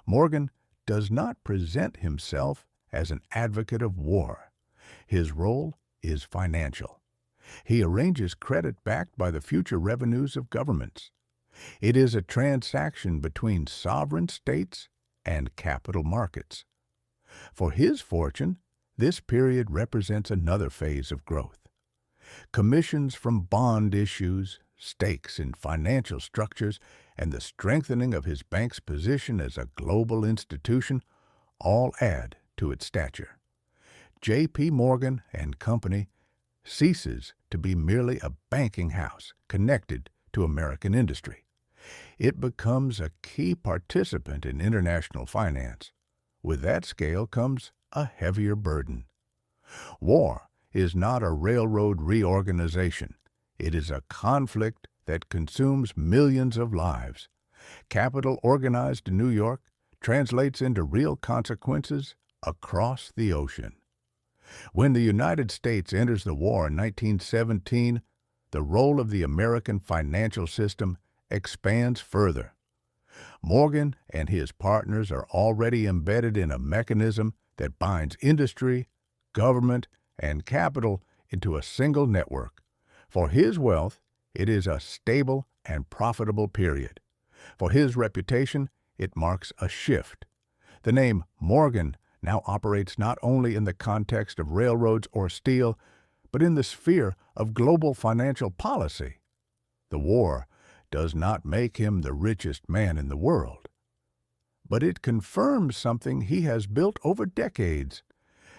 Morgan does not present himself as an advocate of war. His role is financial. He arranges credit backed by the future revenues of governments. It is a transaction between sovereign states and capital markets. For his fortune, this period represents another phase of growth. Commissions from bond issues, stakes in financial structures, and the strengthening of his bank's position as a global institution all add to its stature. J.P. Morgan and Company ceases to be merely a banking house connected to American industry. It becomes a key participant in international finance. With that scale comes a heavier burden. War is not a railroad reorganization. It is a conflict that consumes millions of lives. Capital organized in New York translates into real consequences across the ocean. When the United States enters the war in 1917, the role of the American financial system expands further. Morgan and his partners are already embedded in a mechanism that binds industry, government, and capital into a single network. For his wealth, it is a stable and profitable period. For his reputation, it marks a shift. The name Morgan now operates not only in the context of railroads or steel, but in the sphere of global financial policy. The war does not make him the richest man in the world, but it confirms something he has built over decades,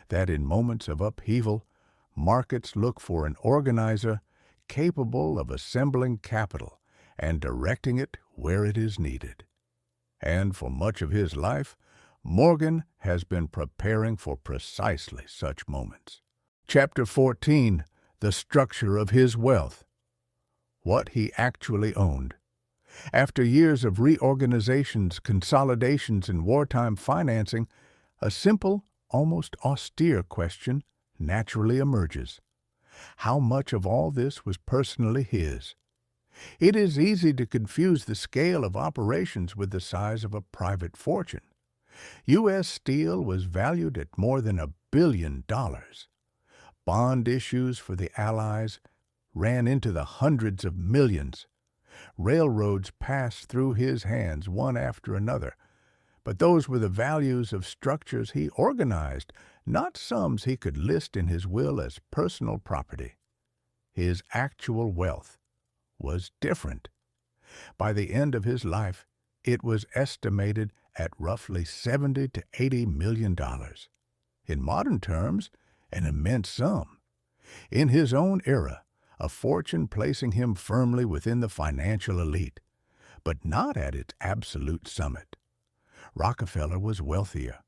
that in moments of upheaval, markets look for an organizer capable of assembling capital and directing it where it is needed. And for much of his life, Morgan has been preparing for precisely such moments. Chapter 14. The Structure of His Wealth. What he actually owned. After years of reorganizations, consolidations, and wartime financing, a simple, almost austere question naturally emerges. How much of all this was personally his? It is easy to confuse the scale of operations with the size of a private fortune. U.S. Steel was valued at more than $1 billion. Bond issues for the Allies ran into the hundreds of millions. Railroads passed through his hands one after another, but those were the values of structures he organized, not sums he could list in his will as personal property. His actual wealth was different. By the end of his life, it was estimated at roughly $70 to $80 million. In modern terms, an immense sum. In his own era, a fortune placing him firmly within the financial elite, but not at its absolute summit. Rockefeller was wealthier.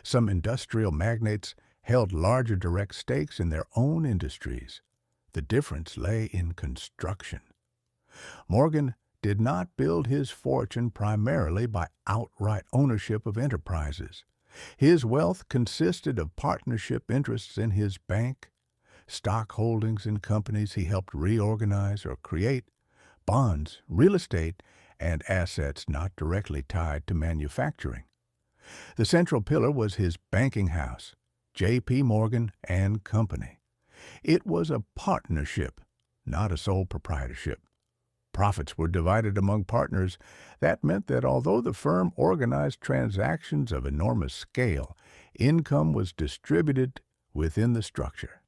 Some industrial magnates held larger direct stakes in their own industries. The difference lay in construction. Morgan did not build his fortune primarily by outright ownership of enterprises. His wealth consisted of partnership interests in his bank, stock holdings in companies he helped reorganize or create, bonds, real estate, and assets not directly tied to manufacturing. The central pillar was his banking house, J.P. Morgan and Company. It was a partnership, not a sole proprietorship. Profits were divided among partners. That meant that although the firm organized transactions of enormous scale, income was distributed within the structure.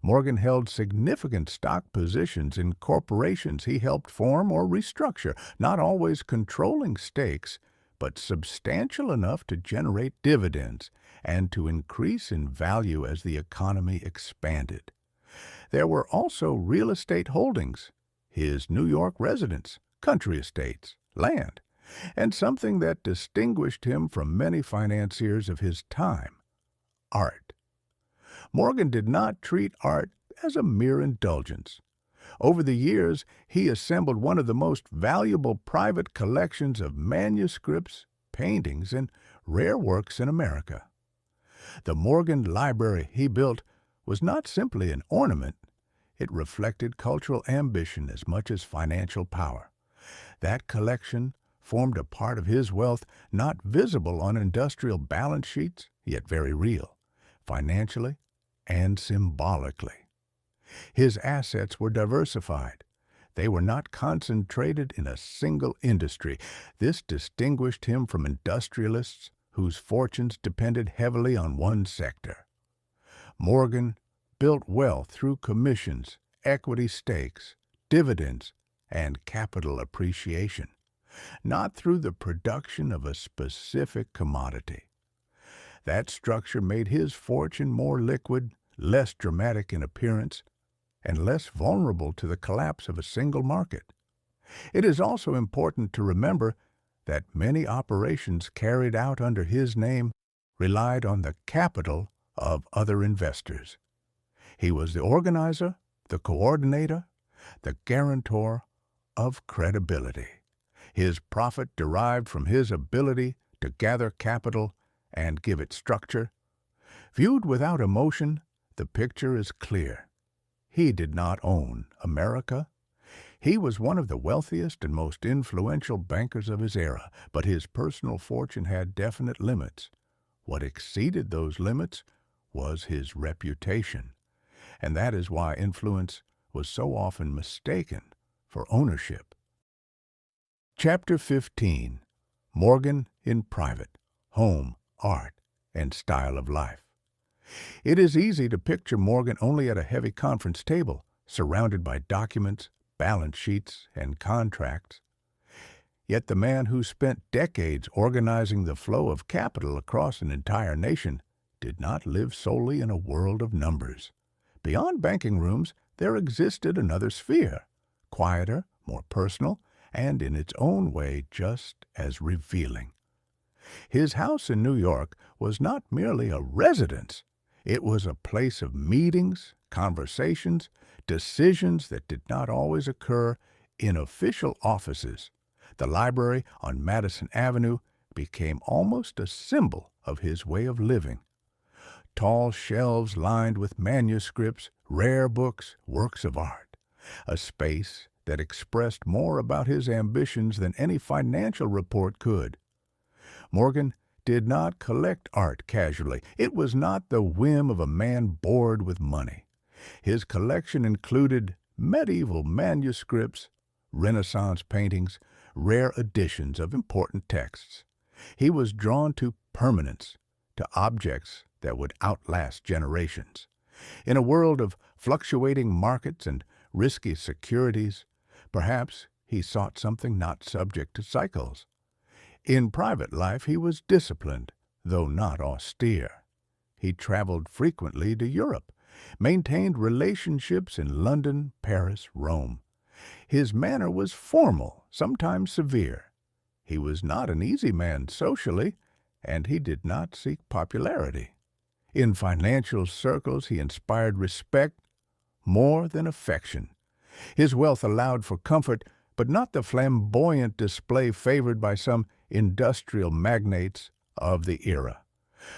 Morgan held significant stock positions in corporations he helped form or restructure, not always controlling stakes, but substantial enough to generate dividends and to increase in value as the economy expanded. There were also real estate holdings, his New York residence, country estates, land, and something that distinguished him from many financiers of his time, art. Morgan did not treat art as a mere indulgence. Over the years, he assembled one of the most valuable private collections of manuscripts, paintings, and rare works in America. The Morgan Library he built was not simply an ornament. It reflected cultural ambition as much as financial power. That collection formed a part of his wealth not visible on industrial balance sheets, yet very real, financially and symbolically. His assets were diversified. They were not concentrated in a single industry. This distinguished him from industrialists whose fortunes depended heavily on one sector. Morgan built wealth through commissions, equity stakes, dividends, and capital appreciation, not through the production of a specific commodity. That structure made his fortune more liquid, less dramatic in appearance, and less vulnerable to the collapse of a single market. It is also important to remember that many operations carried out under his name relied on the capital of other investors. He was the organizer, the coordinator, the guarantor of credibility. His profit derived from his ability to gather capital and give it structure. Viewed without emotion, the picture is clear. He did not own America. He was one of the wealthiest and most influential bankers of his era, but his personal fortune had definite limits. What exceeded those limits was his reputation, and that is why influence was so often mistaken for ownership. Chapter 15. Morgan in Private, Home, Art, and Style of Life. It is easy to picture Morgan only at a heavy conference table, surrounded by documents, balance sheets, and contracts. Yet the man who spent decades organizing the flow of capital across an entire nation did not live solely in a world of numbers. Beyond banking rooms, there existed another sphere, quieter, more personal, and in its own way just as revealing. His house in New York was not merely a residence. It was a place of meetings, conversations, decisions that did not always occur in official offices. The library on Madison Avenue became almost a symbol of his way of living. Tall shelves lined with manuscripts, rare books, works of art. A space that expressed more about his ambitions than any financial report could. Morgan did not collect art casually. It was not the whim of a man bored with money. His collection included medieval manuscripts, Renaissance paintings, rare editions of important texts. He was drawn to permanence, to objects that would outlast generations. In a world of fluctuating markets and risky securities, perhaps he sought something not subject to cycles. In private life he was disciplined, though not austere. He traveled frequently to Europe, maintained relationships in London, Paris, Rome. His manner was formal, sometimes severe. He was not an easy man socially, and he did not seek popularity. In financial circles he inspired respect, more than affection. His wealth allowed for comfort, but not the flamboyant display favored by some industrial magnates of the era.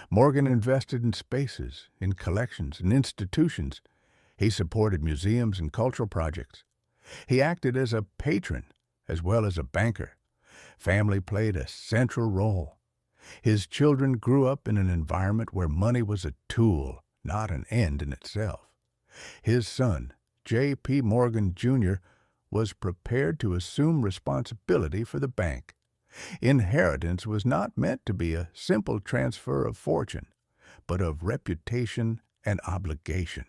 Morgan invested in spaces, in collections, and institutions. He supported museums and cultural projects. He acted as a patron as well as a banker. Family played a central role. His children grew up in an environment where money was a tool, not an end in itself. His son, J.P. Morgan, Jr., was prepared to assume responsibility for the bank. Inheritance was not meant to be a simple transfer of fortune, but of reputation and obligation.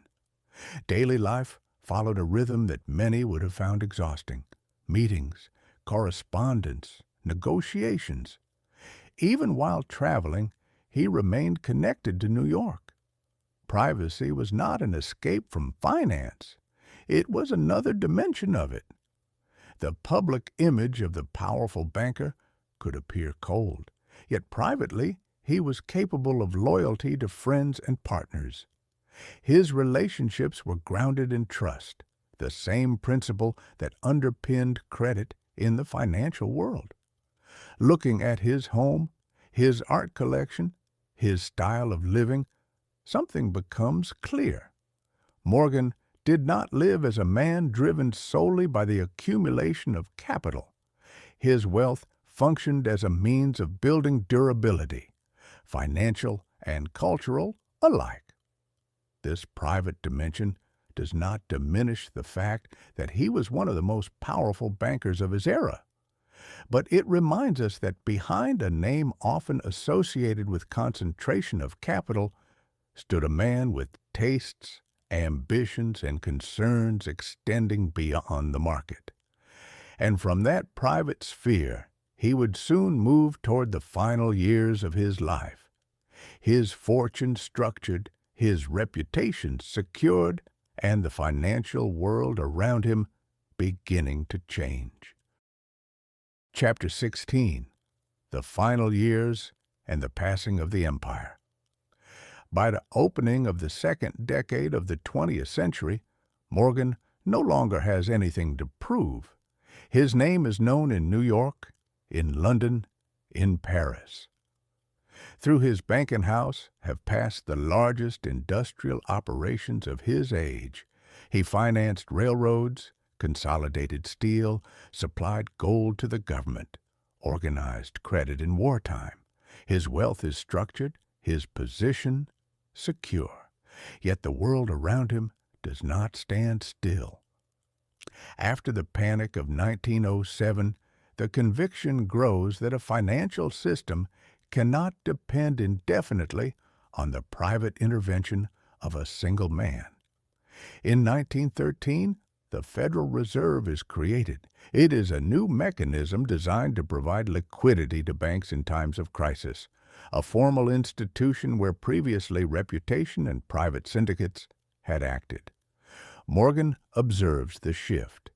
Daily life followed a rhythm that many would have found exhausting. Meetings, correspondence, negotiations. Even while traveling, he remained connected to New York. Privacy was not an escape from finance. It was another dimension of it. The public image of the powerful banker could appear cold, yet privately he was capable of loyalty to friends and partners. His relationships were grounded in trust, the same principle that underpinned credit in the financial world. Looking at his home, his art collection, his style of living, something becomes clear. Morgan did not live as a man driven solely by the accumulation of capital. His wealth functioned as a means of building durability, financial and cultural alike. This private dimension does not diminish the fact that he was one of the most powerful bankers of his era. But it reminds us that behind a name often associated with concentration of capital stood a man with tastes, ambitions, and concerns extending beyond the market. And from that private sphere, he would soon move toward the final years of his life. His fortune structured, his reputation secured, and the financial world around him beginning to change. Chapter 16. The Final Years and the Passing of the Empire. By the opening of the second decade of the 20th century, Morgan no longer has anything to prove. His name is known in New York, in London, in Paris. Through his banking house have passed the largest industrial operations of his age. He financed railroads, consolidated steel, supplied gold to the government, organized credit in wartime. His wealth is structured, his position secure. Yet the world around him does not stand still. After the panic of 1907, the conviction grows that a financial system cannot depend indefinitely on the private intervention of a single man. In 1913, the Federal Reserve is created. It is a new mechanism designed to provide liquidity to banks in times of crisis, a formal institution where previously reputation and private syndicates had acted. Morgan observes the shift.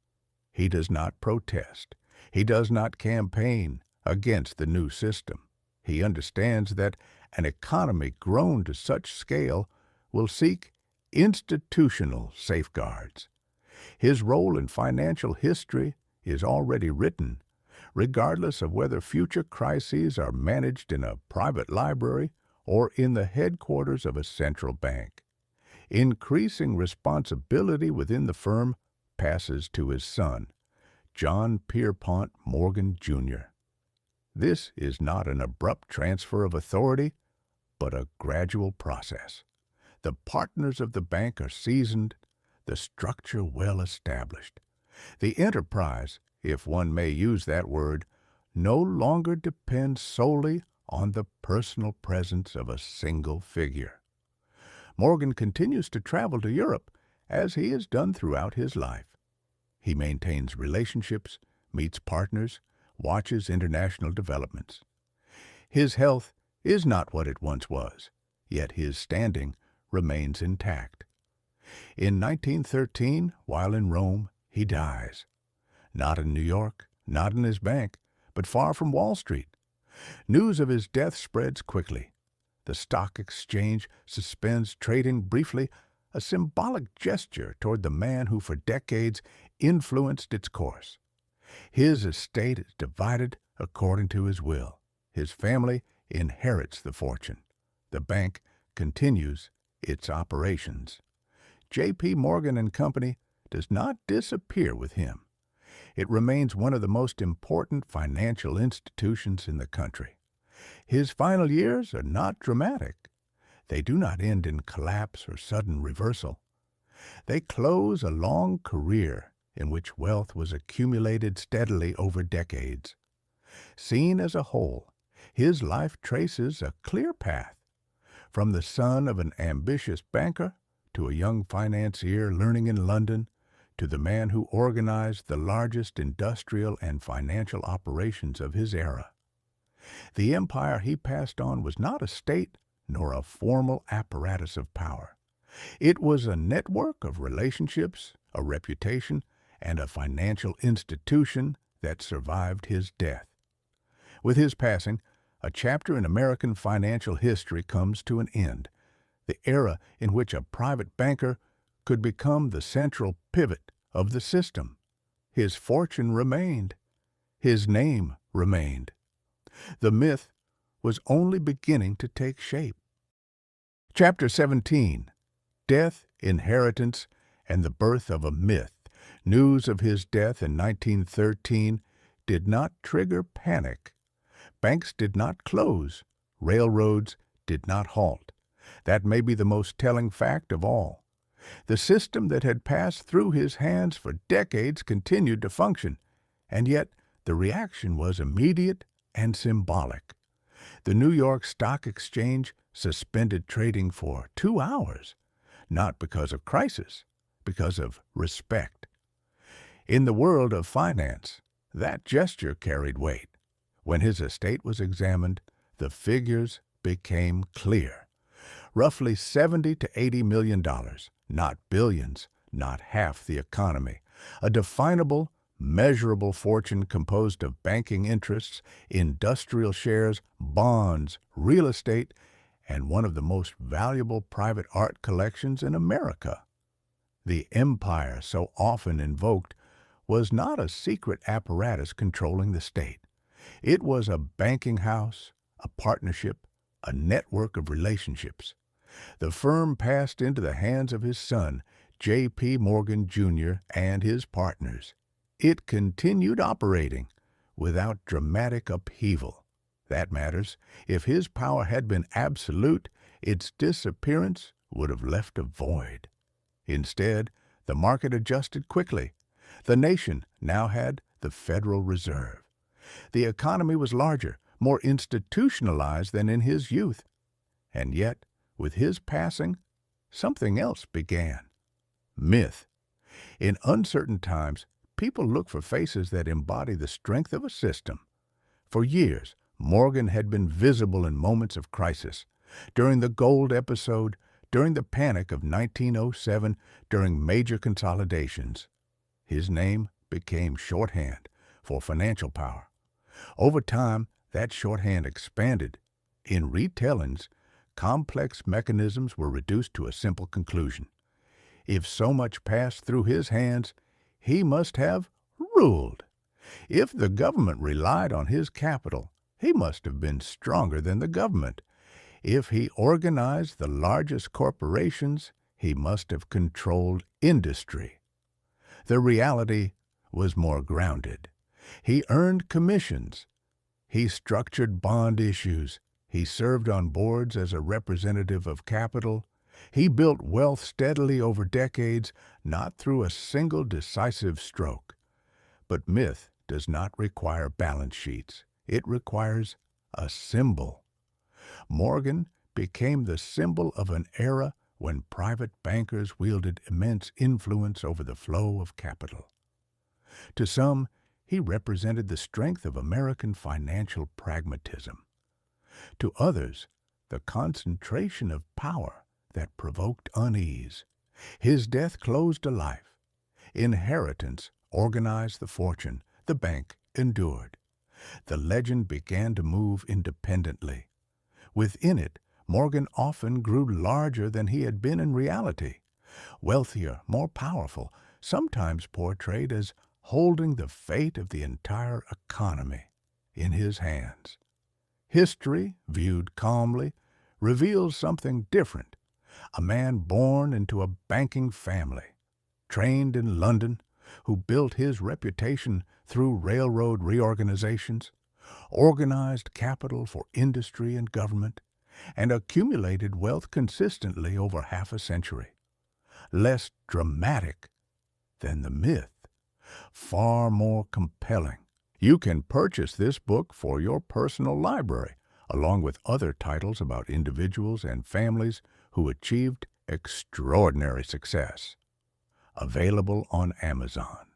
He does not protest. He does not campaign against the new system. He understands that an economy grown to such scale will seek institutional safeguards. His role in financial history is already written, regardless of whether future crises are managed in a private library or in the headquarters of a central bank. Increasing responsibility within the firm passes to his son, John Pierpont Morgan, Jr. This is not an abrupt transfer of authority, but a gradual process. The partners of the bank are seasoned, the structure well established. The enterprise, if one may use that word, no longer depends solely on the personal presence of a single figure. Morgan continues to travel to Europe, as he has done throughout his life. He maintains relationships, meets partners, watches international developments. His health is not what it once was, yet his standing remains intact. In 1913, while in Rome, he dies. Not in New York, not in his bank, but far from Wall Street. News of his death spreads quickly. The stock exchange suspends trading briefly. a symbolic gesture toward the man who for decades influenced its course. His estate is divided according to his will. His family inherits the fortune. The bank continues its operations. J.P. Morgan and Company does not disappear with him. It remains one of the most important financial institutions in the country. His final years are not dramatic. They do not end in collapse or sudden reversal. They close a long career in which wealth was accumulated steadily over decades. Seen as a whole, his life traces a clear path, from the son of an ambitious banker to a young financier learning in London, to the man who organized the largest industrial and financial operations of his era. The empire he passed on was not a state nor a formal apparatus of power. It was a network of relationships, a reputation, and a financial institution that survived his death. With his passing, a chapter in American financial history comes to an end, the era in which a private banker could become the central pivot of the system. His fortune remained. His name remained. The myth was only beginning to take shape. Chapter 17. Death, Inheritance, and the Birth of a Myth. News of his death in 1913 did not trigger panic. Banks did not close. Railroads did not halt. That may be the most telling fact of all. The system that had passed through his hands for decades continued to function, and yet the reaction was immediate and symbolic. The New York Stock Exchange suspended trading for 2 hours, not because of crisis, because of respect. In the world of finance, that gesture carried weight. When his estate was examined, the figures became clear. Roughly $70 to $80 million, not billions, not half the economy. A definable, measurable fortune composed of banking interests, industrial shares, bonds, real estate, and one of the most valuable private art collections in America. The empire so often invoked was not a secret apparatus controlling the state. It was a banking house, a partnership, a network of relationships. The firm passed into the hands of his son, J.P. Morgan, Jr., and his partners. It continued operating without dramatic upheaval. That matters. If his power had been absolute, its disappearance would have left a void. Instead, the market adjusted quickly. The nation now had the Federal Reserve. The economy was larger, more institutionalized than in his youth. And yet, with his passing, something else began. Myth. In uncertain times, people look for faces that embody the strength of a system. For years, Morgan had been visible in moments of crisis. During the gold episode, during the panic of 1907, during major consolidations. His name became shorthand for financial power. Over time, that shorthand expanded. In retellings, complex mechanisms were reduced to a simple conclusion. If so much passed through his hands, he must have ruled. If the government relied on his capital, he must have been stronger than the government. If he organized the largest corporations, he must have controlled industry. The reality was more grounded. He earned commissions. He structured bond issues. He served on boards as a representative of capital. He built wealth steadily over decades, not through a single decisive stroke. But myth does not require balance sheets. It requires a symbol. Morgan became the symbol of an era when private bankers wielded immense influence over the flow of capital. To some, he represented the strength of American financial pragmatism. To others, the concentration of power that provoked unease. His death closed a life. Inheritance organized the fortune. The bank endured. The legend began to move independently. Within it, Morgan often grew larger than he had been in reality. Wealthier, more powerful, sometimes portrayed as holding the fate of the entire economy in his hands. History, viewed calmly, reveals something different. A man born into a banking family, trained in London, who built his reputation through railroad reorganizations, organized capital for industry and government, and accumulated wealth consistently over half a century. Less dramatic than the myth, far more compelling. You can purchase this book for your personal library, along with other titles about individuals and families who achieved extraordinary success. Available on Amazon.